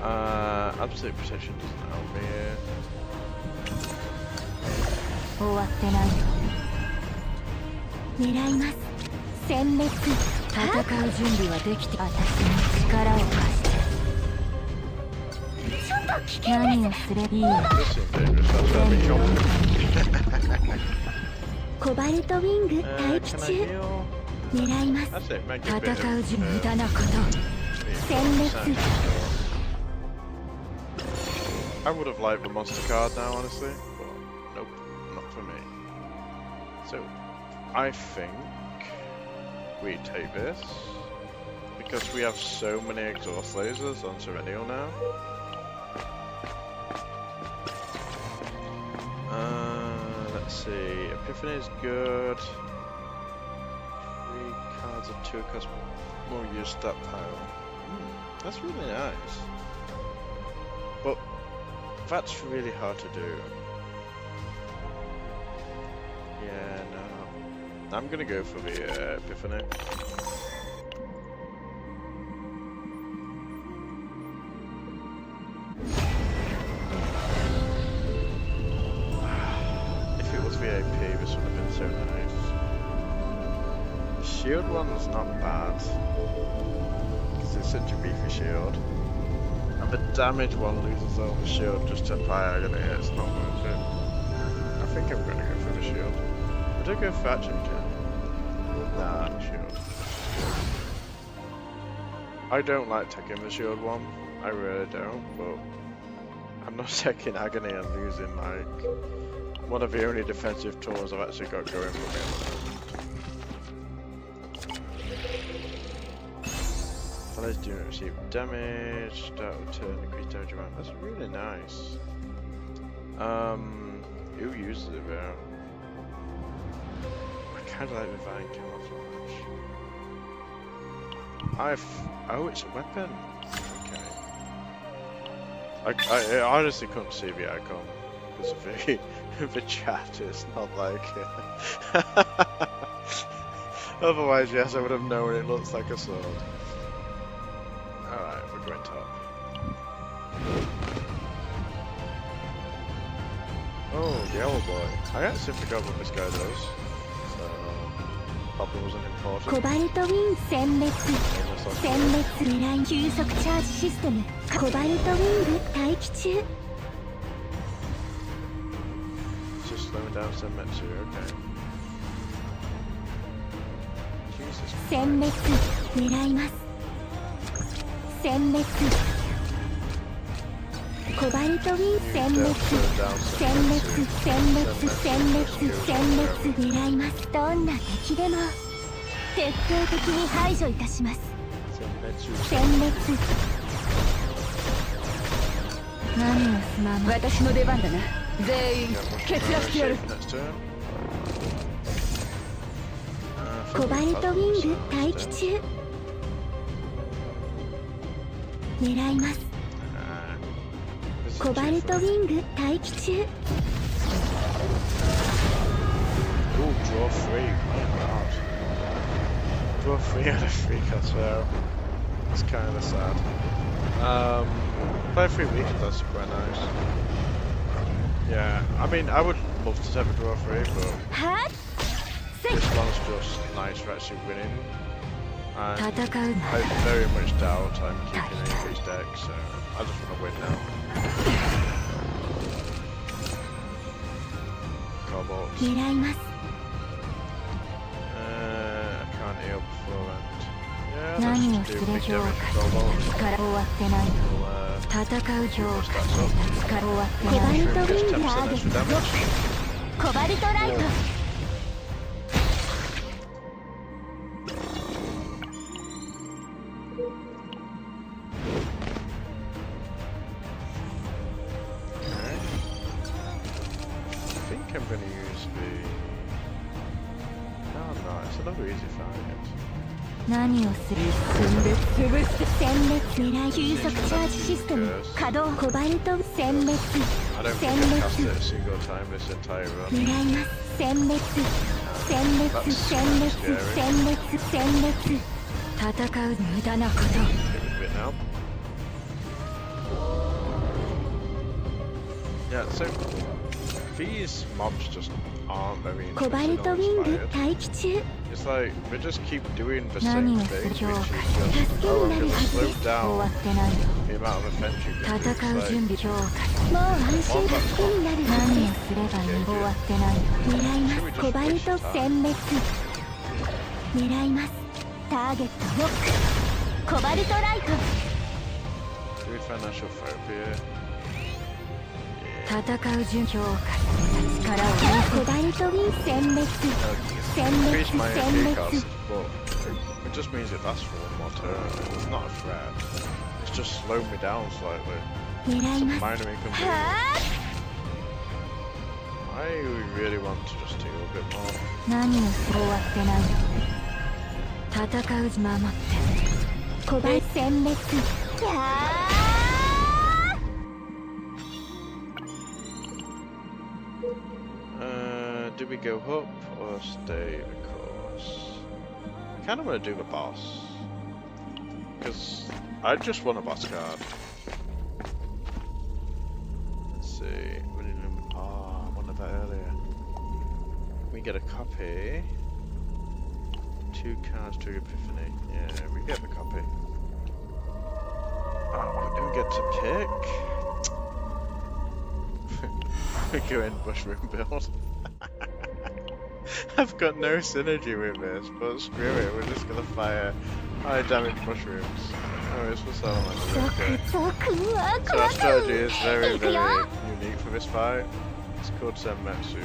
Absolute protection doesn't help me here. 終わってないよ。狙います。殲滅。戦う準備はできて、私に力を貸して。ちょっと危険何をすればいいよ。 This seems dangerous. That's where we jump. コバルトウィング待機 Can I 中。 heal? 狙います。 That's it. Make 戦 a bit う of 準備無駄なこと。殲滅。 I would have liked the monster card now, honestly, but nope, not for me. So, I think we take this because we have so many exhaust lasers on Serennial now. Let's see, Epiphany is good. 3 cards of 2 cost more use that pile. That's really nice. But that's really hard to do. Yeah, no. I'm gonna go for the Epiphany. If it was VIP, this would have been so nice. The shield one's not bad, because it's such a beefy shield. And the damage one loses all the shield just to apply agony, it's not worth it. I think I'm gonna go for the shield. Would I go for action again? Nah, shield. I don't like taking the shield one, I really don't, but I'm not taking agony and losing like one of the only defensive tools I've actually got going for me. Allies do not receive damage, start of turn, increase damage amount. That's really nice. Who uses it though? I kinda like the Vine camouflage. Oh, it's a weapon. Okay. I honestly couldn't see the icon because of the chat. It's not like it. Otherwise, yes, I would have known it looks like a sword. Alright, we're going top. Oh, the Owl Boy. I actually forgot what this guy does. So, probably wasn't important. コバルトウィン殲滅。殲滅狙い急速チャージシステム。コバルトウィング待機中。 Just slowing down Senmetsu, okay. Jesus 殲滅狙います。殲滅。コバルトウィン殲滅。殲滅殲滅殲滅殲滅狙います。どんな敵でも徹底的に排除いたします。殲滅。何をすまん。私の出番だな。全員決落してやる。コバルトウィング待機中。狙います。コバルトウィング待機中。Ooh, draw 3. Oh god. Draw 3 out of 3 cuts out. That's kind of sad. Play 3 weeks, that's quite nice. Yeah, I mean, I would love to have a draw 3, but this one's just nice for actually winning. And I very much doubt I'm keeping any of these decks, so I just want to win now. Cobalt. 狙います。I can't heal beforehand. Yeah, 何を let's す do れ big 評 damage 価 Cobalt. 力終わってないよ。 We'll, 戦う評価 push that up. 力終わってコバないよ。ルトウ Just ィング 10% アーゲ extra ット。 damage. コバルトライト。 I think I'm going to use the... Oh no, it's another easy fight. 何をする。進んで潰して。殲滅狙い急速チャージシステム稼働。コバルト殲滅。 I don't think I've cast it a single time this entire run. 狙います。殲滅殲滅殲滅殲滅殲滅。戦う無駄なこと。 Get rid of it now. Yeah, so these mobs just aren't very コバル interesting ト or ウィング inspired. 待機中 It's like we just keep doing the same 何を thing, する which 評価 is just, oh, I'm gonna slow 終わ down ってないよ the amount of offense you can do. 戦う It's 準 like, 備評価もう安心が好きになるはずで何をすればいい終わってないよ狙いますコバルト殲滅狙いますターゲットロックコバルトライト do we financial phobia? 戦う準備評価力をコバルトウィン殲滅 Increase my MP 殲滅 cost, but it just means it lasts for one more turn. It's not a threat. It's just slowed me down slightly. 狙い Some ます minor inconvenience. は I really want to just do a bit more. 何をする終わってないよ戦う守ってあコバルト殲滅Do we go up or stay the course? I kind of want to do the boss. Because I just want a boss card. Let's see. Oh, I wanted that earlier. We get a copy. 2 cards to Epiphany. Yeah, we get the copy. Oh, what do we get to pick? We go in mushroom build. I've got no synergy with this, but screw it, we're just gonna fire high damage mushrooms. Oh, it's for Salamander. Okay. ゾクワク So ワ our ク strategy is very, いく very よ unique for this fight. It's called Senmetsu.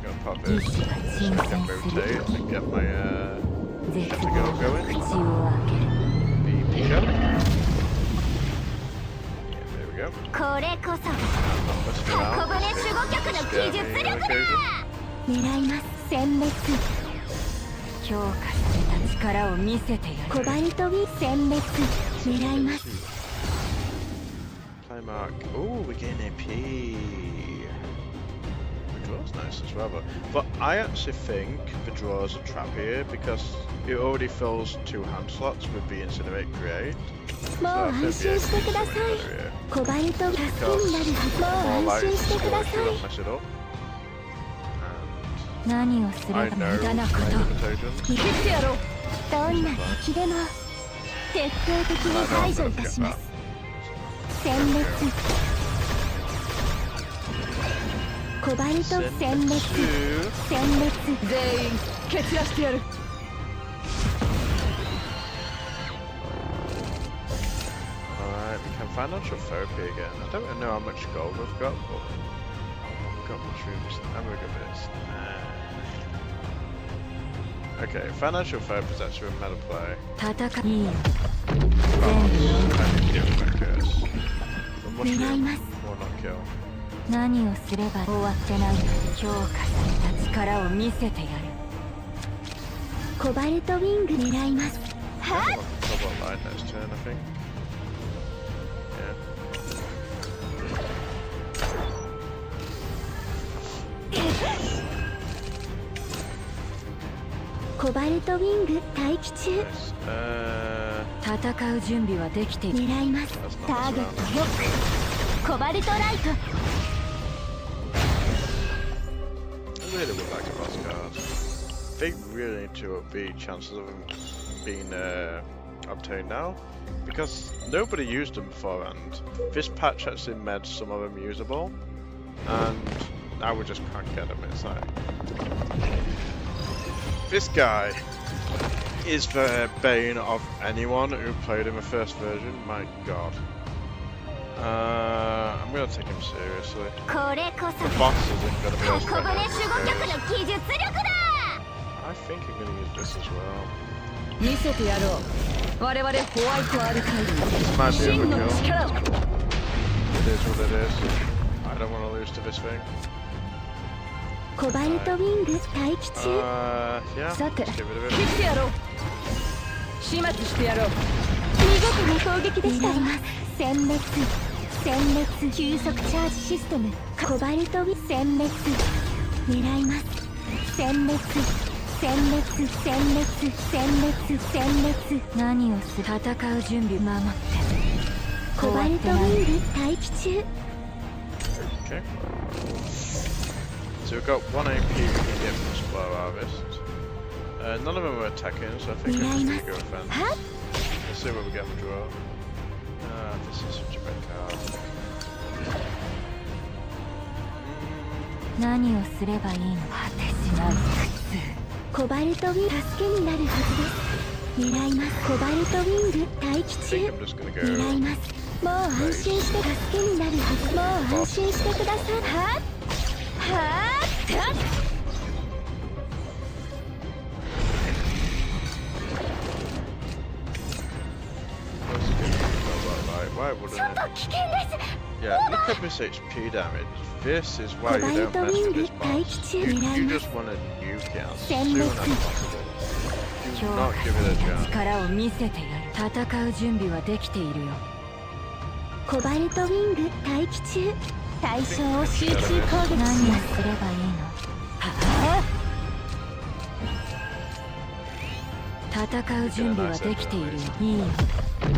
Gonna pop this, so I can rotate and get my 絶 Shall 望 we go の going? 口を開ける the Pico. Yeah, there we go. これこそ Let's go 箱 out. 舟守護局の Scare 技 me 術 on 力だ occasion. 狙います殲滅評価された力を見せてやコるバルトウィン殲滅狙います Play mark. Oh, we're getting AP. The draw's nice as well, but I actually think the draw's a trap here because it already fills 2 hand slots with the Incinerate Create. もう So I 安 think 心 the してくだ AP さ is い better here. コバルト助けになるはず More もう安 light 心してくだ so さ I い don't mess it up. 何をすれば I 無 know 駄な my こと limitations. 切ってやろうどんな敵でも徹底的に排除いたします殲滅コバルト殲滅殲滅全員蹴散らしてやる Alright, we can financial therapy again. I don't really know how much gold we've got, but we've got mushrooms and we're good bits. Okay, financial therapy is actually a meta play. 戦いいよ Oh, I need to give him a curse. The mushroom Miraimasu. will not kill. 何をすれば終わってない評価された力を見せてやるコバルトウィング狙いますは Double line next turn, I think. Yeah. コバルトウィング待機中 Nice. 戦う準備はできている狙いますターゲットロックコバルトライト I really would like a boss card. They really need to up the chances of them being obtained now, because nobody used them beforehand. This patch actually made some of them usable, and now we just can't get them. It's like this guy is the bane of anyone who played in the first version. My God. I'm gonna take him seriously. これこそ The boss isn't gonna be as 箱舟守護 friendly. 局の技術力だ I think I'm gonna use this as well. 見せてやろう我々ホワイトアルカイ This might be 真の overkill. 力を It is what it is. I don't want to lose to this thing. コバルトウィング待機中 Yeah, さて let's get rid of 切 it. ってやろう始末してやろう見事な攻撃でしたわ殲滅殲滅急速チャージシステムコバルトウィン殲滅狙います殲滅殲滅殲滅殲滅殲滅何をする戦う準備守ってコバルトウィング待機中 Okay. So we've got 1 AP we can get from Spore Harvest. None of them are attacking, so I think I'm just gonna go offense. Let's see what we get from draw. This is such a bad card. 何をすればいいの？果てしない苦痛。コバルトウィング助けになるはずです。狙います。コバルトウィング待機 I 中。 think I'm just gonna go. 狙います。もう安心して助けになるはず。もう安心してください。はっはっはっ。 Why wouldn't ちょっ it? と危険です。 Yeah, look at this HP damage. This is why you don't mess with this boss. You just want to nuke it as soon as possible. Do not give it a chance. 力を見せてやる。戦う準備はできているよ。コバルトウィング待機中。対象を集中攻撃します。何をすればいいの？戦う準備はできているよ。いいよ。全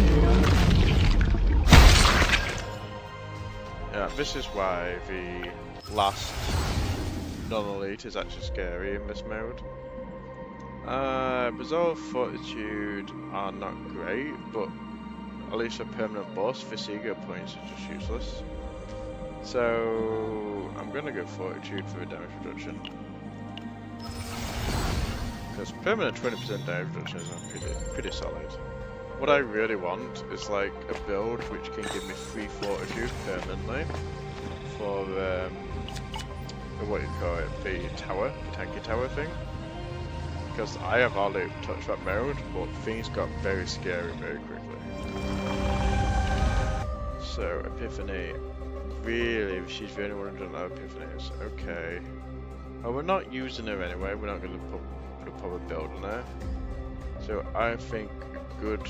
部飲み込み。 Yeah, this is why the last non-elite is actually scary in this mode. Resolve, Fortitude are not great, but at least a permanent boss, Visigo points are just useless. So I'm gonna go Fortitude for a damage reduction. Because permanent 20% damage reduction is pretty solid. What I really want is like a build which can give me 3 Fortitude permanently for what you call it, the tower, the tanky tower thing. Because I have hardly touched that mode, but things got very scary very quickly. So Epiphany, really, she's the only one who doesn't have Epiphanies. Okay. Oh, we're not using her anyway. We're not going to put a proper build on her. So I think good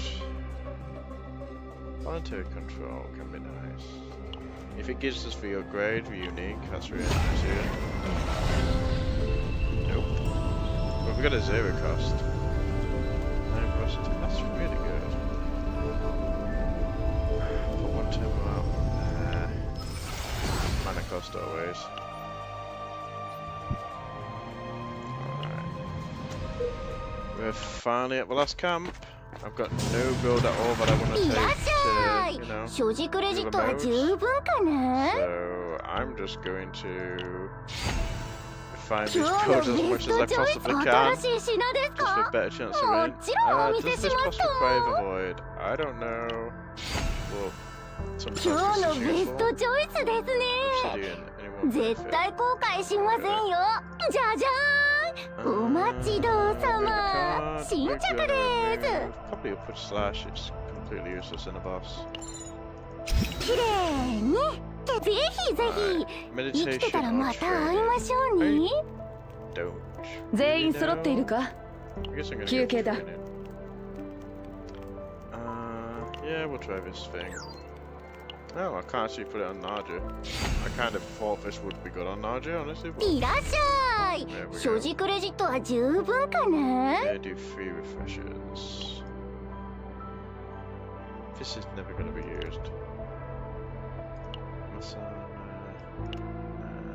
voluntary control can be nice. If it gives us the upgrade, the unique, that's really nice here. Nope. But we got a 0 cost. 9 cost, that's really good. Put 1 tempo out. Mana cost always. We're finally at the last camp. I've got no build at all that I want to take to, you know, 所持クレジットは十分かな。 so I'm just going to find these builds as much as I possibly can. 新しい品です Just for か a better chance to win. もちろんお見せ Does し this ます possibly と crave も a void? I don't know. Well, 今 sometimes 日の this ベ is ス useful. トチョイスですね Obsidian, anyone 絶 benefit? 対後悔しませんよじゃじゃーんお待ちどうさま新着です Probably up with slash, it's completely useless in a boss. 綺麗にぜひぜひ生きてたらまた会いましょうね Don't. 全員揃っているか？ I guess I'm gonna 休 go 憩だ。 for training. Yeah, we'll try this thing. Oh, I can't actually put it on Narja. I kind of thought this would be good on Narja, honestly. But いらっしゃい there we 所 go. 持クレジットは十分かな They do 3 refreshers. This is never going to be used.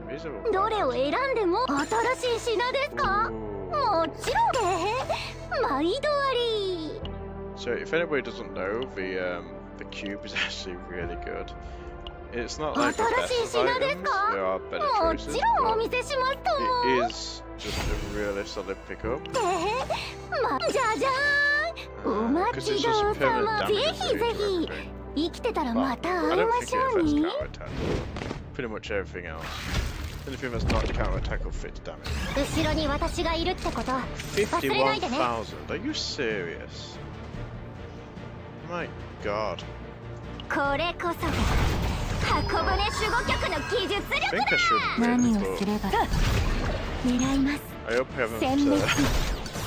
These are all どれを選んでも新しい品ですか Ooh. もちろんで毎度あり So if anybody doesn't know, the cube is actually really good. It's not like the best of items, there are better も choices, ちろんお but 見せしますとも it is just a really solid pickup. じゃじゃーんお待 Because ち it's ど just う a さ permanent ま damage ぜひ to ぜひ everything. 生きてたら But また I 会い don't ま think し it ょう affects ね counter attack. Pretty much everything else. Anything that's not counter attack or fixed damage. 後ろに私がいるってこと忘れないでね 51,000? Are you serious? My god. これこそが箱舟守護局の技術 I 力 think I should 何 win, をす but れば？狙います I hope I 殲 haven't, 滅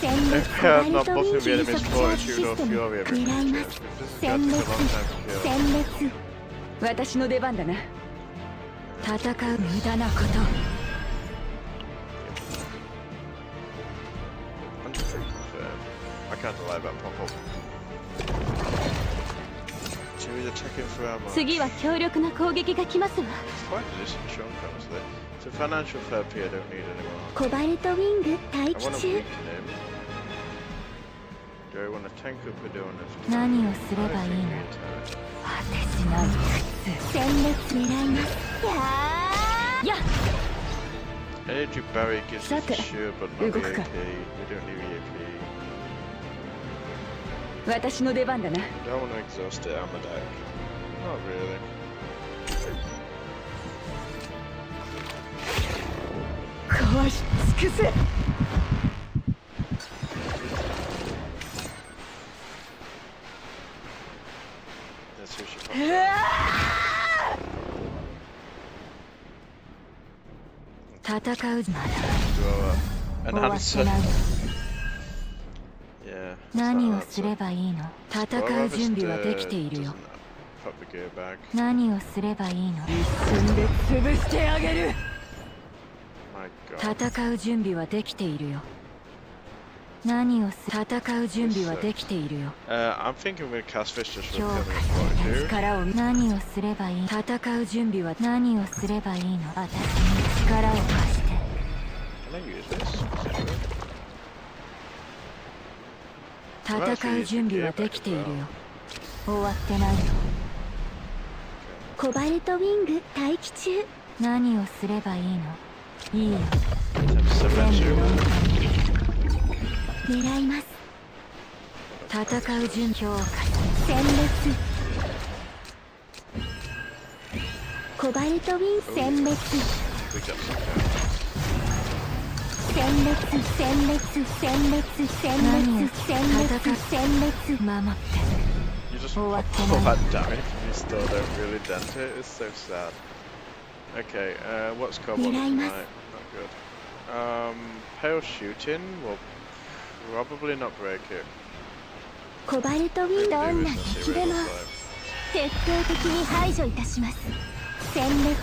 殲滅 I コバ have ル not トウィ bothered ン with グ enemy's システム fortitude or システム fury every 狙い chance. ま This す is 殲 going to 滅 take a long time to kill. 殲滅私の出番だな。戦う無駄なこと。 I can't lie about pop up. こ he's attacking for how much? 次は強力な攻撃が来ますわ。 Why did this insurance comes there? So financial therapy I don't need anymore. コバルトウィング I 待 want 機 to 中。 weaken him. Do I want to tank up or do I want to... 何をすればいいの？ attack. 果てしない苦痛。殲滅狙います。やっ Energy barrier gives us Sucker. a shield but not the 動く AP. か。 We don't need the AP. 私の出番だな。 Don't want to exhaust it on the deck. Not really. 壊し尽くせ。 Let's see if she pops up. 戦うまだ Throw an 終わって answer. ない。 Yeah. 何を that's す not れ an ばいいの？ answer. 戦 Well, う準備は Ravis, できているよ。 doesn't pop the gear back. 何をすればいいの？一瞬で潰してあげる。 My god. 戦う準備はできているよ。何をす戦う準備はできているよ。 I'm thinking we're gonna cast fish just for 強化 killing した 42. 力を何をすればいい？戦う準備は何をすればいいの？私に力を貸して。 Can I use this? 戦う準備はできているよ。終わってないよ。コバルトウィング待機中。何をすればいいの？いいよ。 Seven 全部 two. の狙います。戦う準強化。殲滅。コバルトウィン殲滅。 We got some 殲滅殲滅殲滅殲滅殲滅殲滅。守って。 You just Oh, pop what all can I- that damage and you still don't really dent it. It's so sad. Okay, what's Cobalt looking like? Miraimas. Not good. Pale shooting will probably not break it. コバルトウィン Maybe ど do ん this な and see 敵 what で it も looks like. 徹底的に排除いたします。殲滅。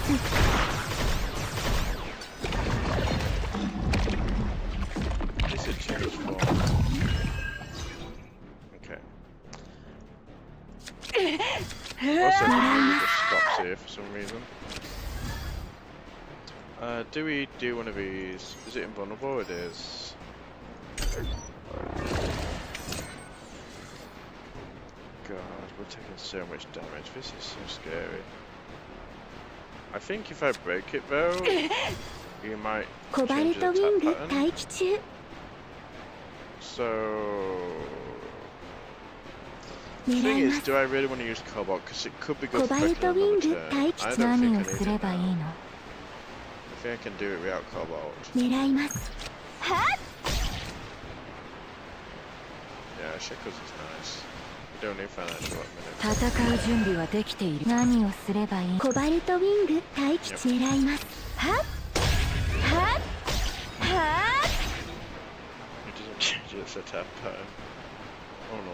This is changed form. Okay. Also, it just stops here for some reason. Do we do one of these? Is it invulnerable? It is. God, we're taking so much damage. This is so scary. I think if I break it though, you might コバル change トウ the ィン attack グ pattern. 待機中。 So, the 狙 thing いま is, す。 do I really want to use Cobalt? Because it could be good for Cobalt quick on Wing another turn. Taiki I don't think 何 I を need す it ればいい now. の？ I think I can do it without Cobalt. 狙います。はっ Yeah, Shackles is nice. We don't need financial at the minute. 戦う準備はできている。何をすればいい？コバルトウィング待機中。狙います。はっはっはっ It doesn't change its attack pattern. Oh no.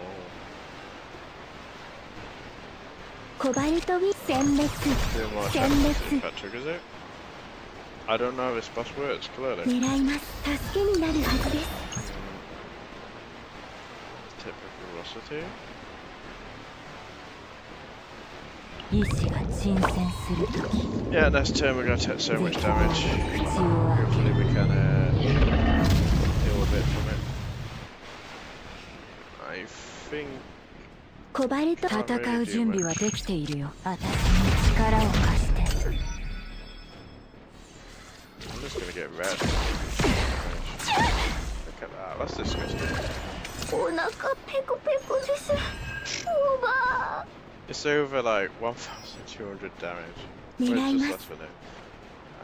コバルトウィン殲滅。 Do more Send attacks it. if that triggers it. I don't know how this boss works, clearly. 狙います。助けになるはずです。 Tip of velocity. 意志が沈潜するとき。 Yeah, next turn we're gonna take so much damage. 口を開け Hopefully we can deal a bit from it. I think コバルト。戦う準備はできているよ。私に力を貸して。 I'm just gonna get red. Look at that, that's disgusting. お腹ペコペコです。オーバ It's over like 1,200 damage. ー。 Well, 狙い it's ま just す。 less than it.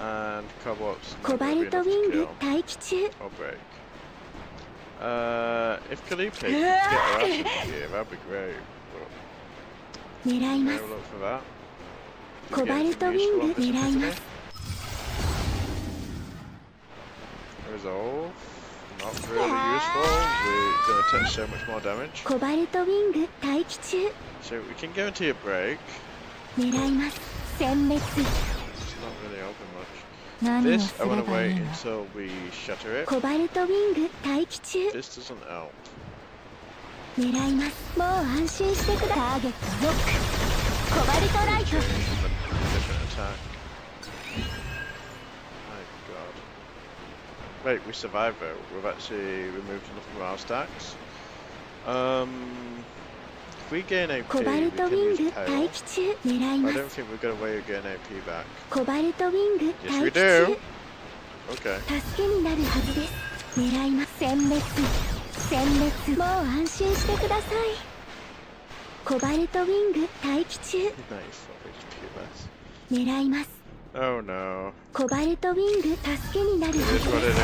And Cobalt's コ not バ gonna ル be トウ enough ィン to グ kill 待機中。 or break. If Kalipe could get her ass in gear, that'd be great. But 狙いま no す。 look for that. コバルトウィング狙います。 Resolve. Not really useful. We're gonna take so much more damage. コバルトウィング待機中。 So we can guarantee a break. 狙います。殲滅。 It's not really helping much. 何を This, す I れ want to ばいい wait の？ until we shatter it. コバルトウィング待機中。 This doesn't help. 狙います。もう安心してください。ターゲットロック。コバルトライト Different attack. My god. Wait, we survived though. We've actually removed enough of our stacks. If we gain AP, コバ we ルトウ can ィン use グ Pale. 待機中狙い I ま don't す think we've got a way of getting AP back. コバルトウィング Yes, 待 we 機 do. 中 Okay. 助けになるはずです狙います殲滅殲滅もう安心してくださいコバルトウィング待機中 Nice. HP less. 狙います Oh no. コバルトウィング助けになる It は is ず what で it is.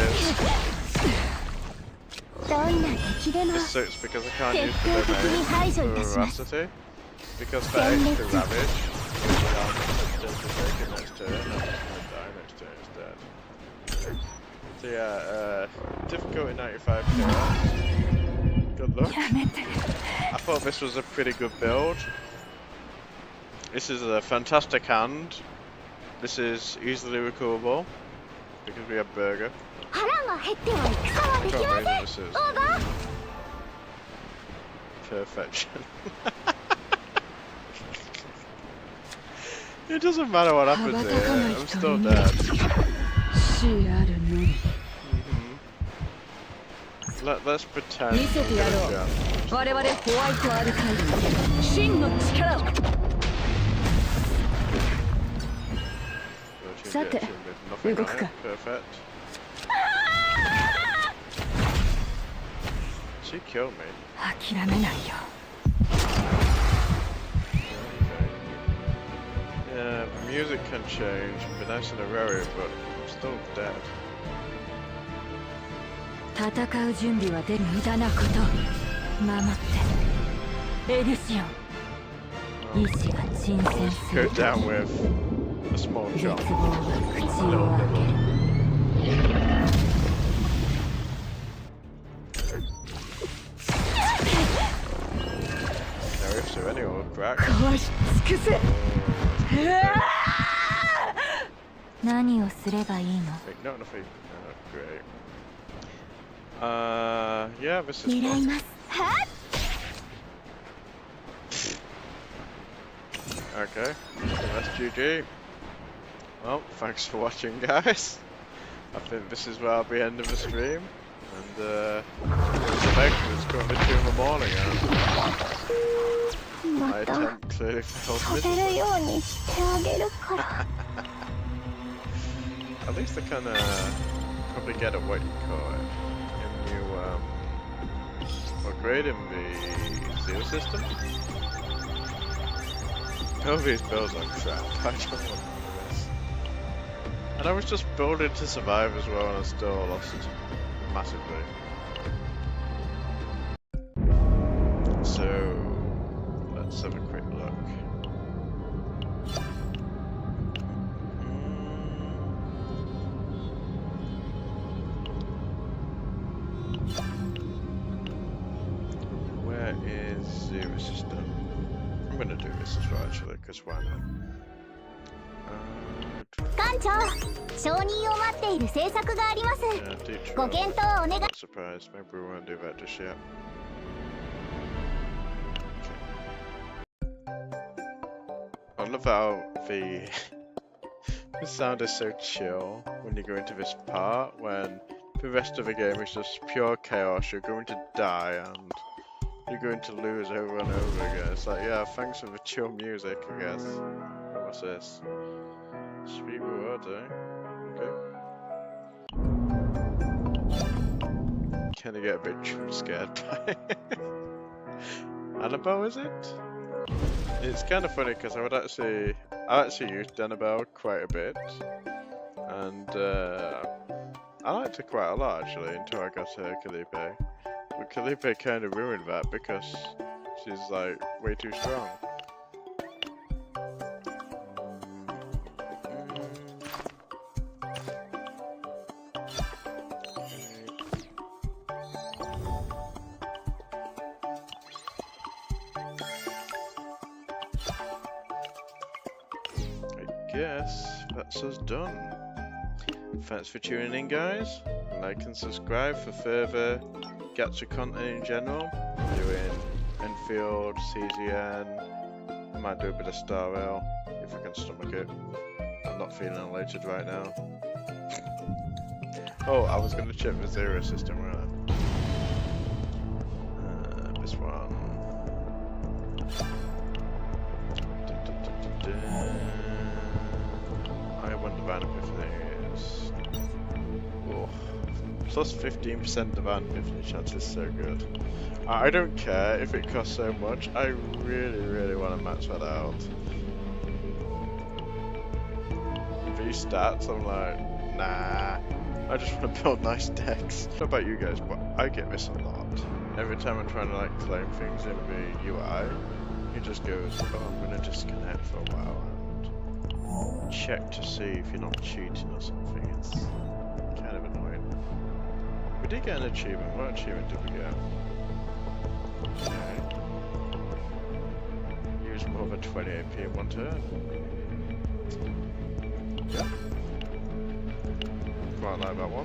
すどんな敵でも This sucks because I can't 徹 use 底的に the 排除い domain たし for ます veracity. Because for extra damage, next turn, I'm just gonna die next turn instead. So yeah, difficulty 95 chaos. Good luck. I thought this was a pretty good build. This is a fantastic hand. This is easily recoverable because we have Burger. 腹が減っては戦はでき Can't ま believe せん this is オーバー perfection. It doesn't matter what happens here, I'm still dead. Let's pretend. 見せてやろう Yeah. 我々ホワイトアルカイド真の力を Virtue Sate. gets in with nothing on Yugoku it. ka. Perfect. She killed me. 諦めないよ Okay. Yeah, music can change. Be nice and heroic, but I'm still dead. 戦う準備はで無駄なこと守ってエディシオン意志が沈潜す Go る down with a small 絶 jump. 望が口を開ける No ifs or any old crack. 壊し尽くせ何をすればいいの Wait, not enough. Great. Yeah, this is 狙い fun. ますはっ Okay, so that's GG. Well, thanks for watching, guys. I think this is where I'll be ending the stream. And, it's currently 2 in the morning, and も my っと attempt clearly failed 勝て miserably. るようにしてあげるから At least I can probably get a what you call it. A new upgrade in the seal system. All these builds are crap. I don't want to do this. And I was just building to survive as well, and I still lost massively. So let's have a quick look. Where is zero system? I'm gonna do this as well actually, because why not? 艦長承認を待っている政策があります Yeah, Detroit. ご検討をお願い Not surprised. Maybe we won't do that just yet. I love how the sound is so chill when you go into this part, when the rest of the game is just pure chaos. You're going to die and you're going to lose over and over again. It's like, yeah, thanks for the chill music, I guess. What was this? Sweet rewards, eh? Okay. Kinda get a bit jump scared by Annabelle, is it? It's kind of funny because I actually used Annabelle quite a bit, and I liked her quite a lot actually until I got to Calliope. But Calliope kind of ruined that because she's like way too strong. Guess that's us done. Thanks for tuning in, guys. Like and subscribe for further gacha content in general. I'm doing Enfield, CZN, might do a bit of Star Ale if I can stomach it. I'm not feeling elated right now. Oh, I was going to check the zero system, right? This one. I wonder Divine Epiphany is. Oh, plus 15% Divine Epiphany chance is so good. I don't care if it costs so much. I really want to max that out. These stats, I'm like, nah. I just want to build nice decks. I don't know about you guys, but I get this a lot. Every time I'm trying to like claim things in the UI, it just goes, oh, I'm gonna disconnect for a while and check to see if you're not cheating or something. It's kind of annoying. We did get an achievement. What achievement did we get? Okay. Use more than 20 AP in one turn. Yep. Quite like that one.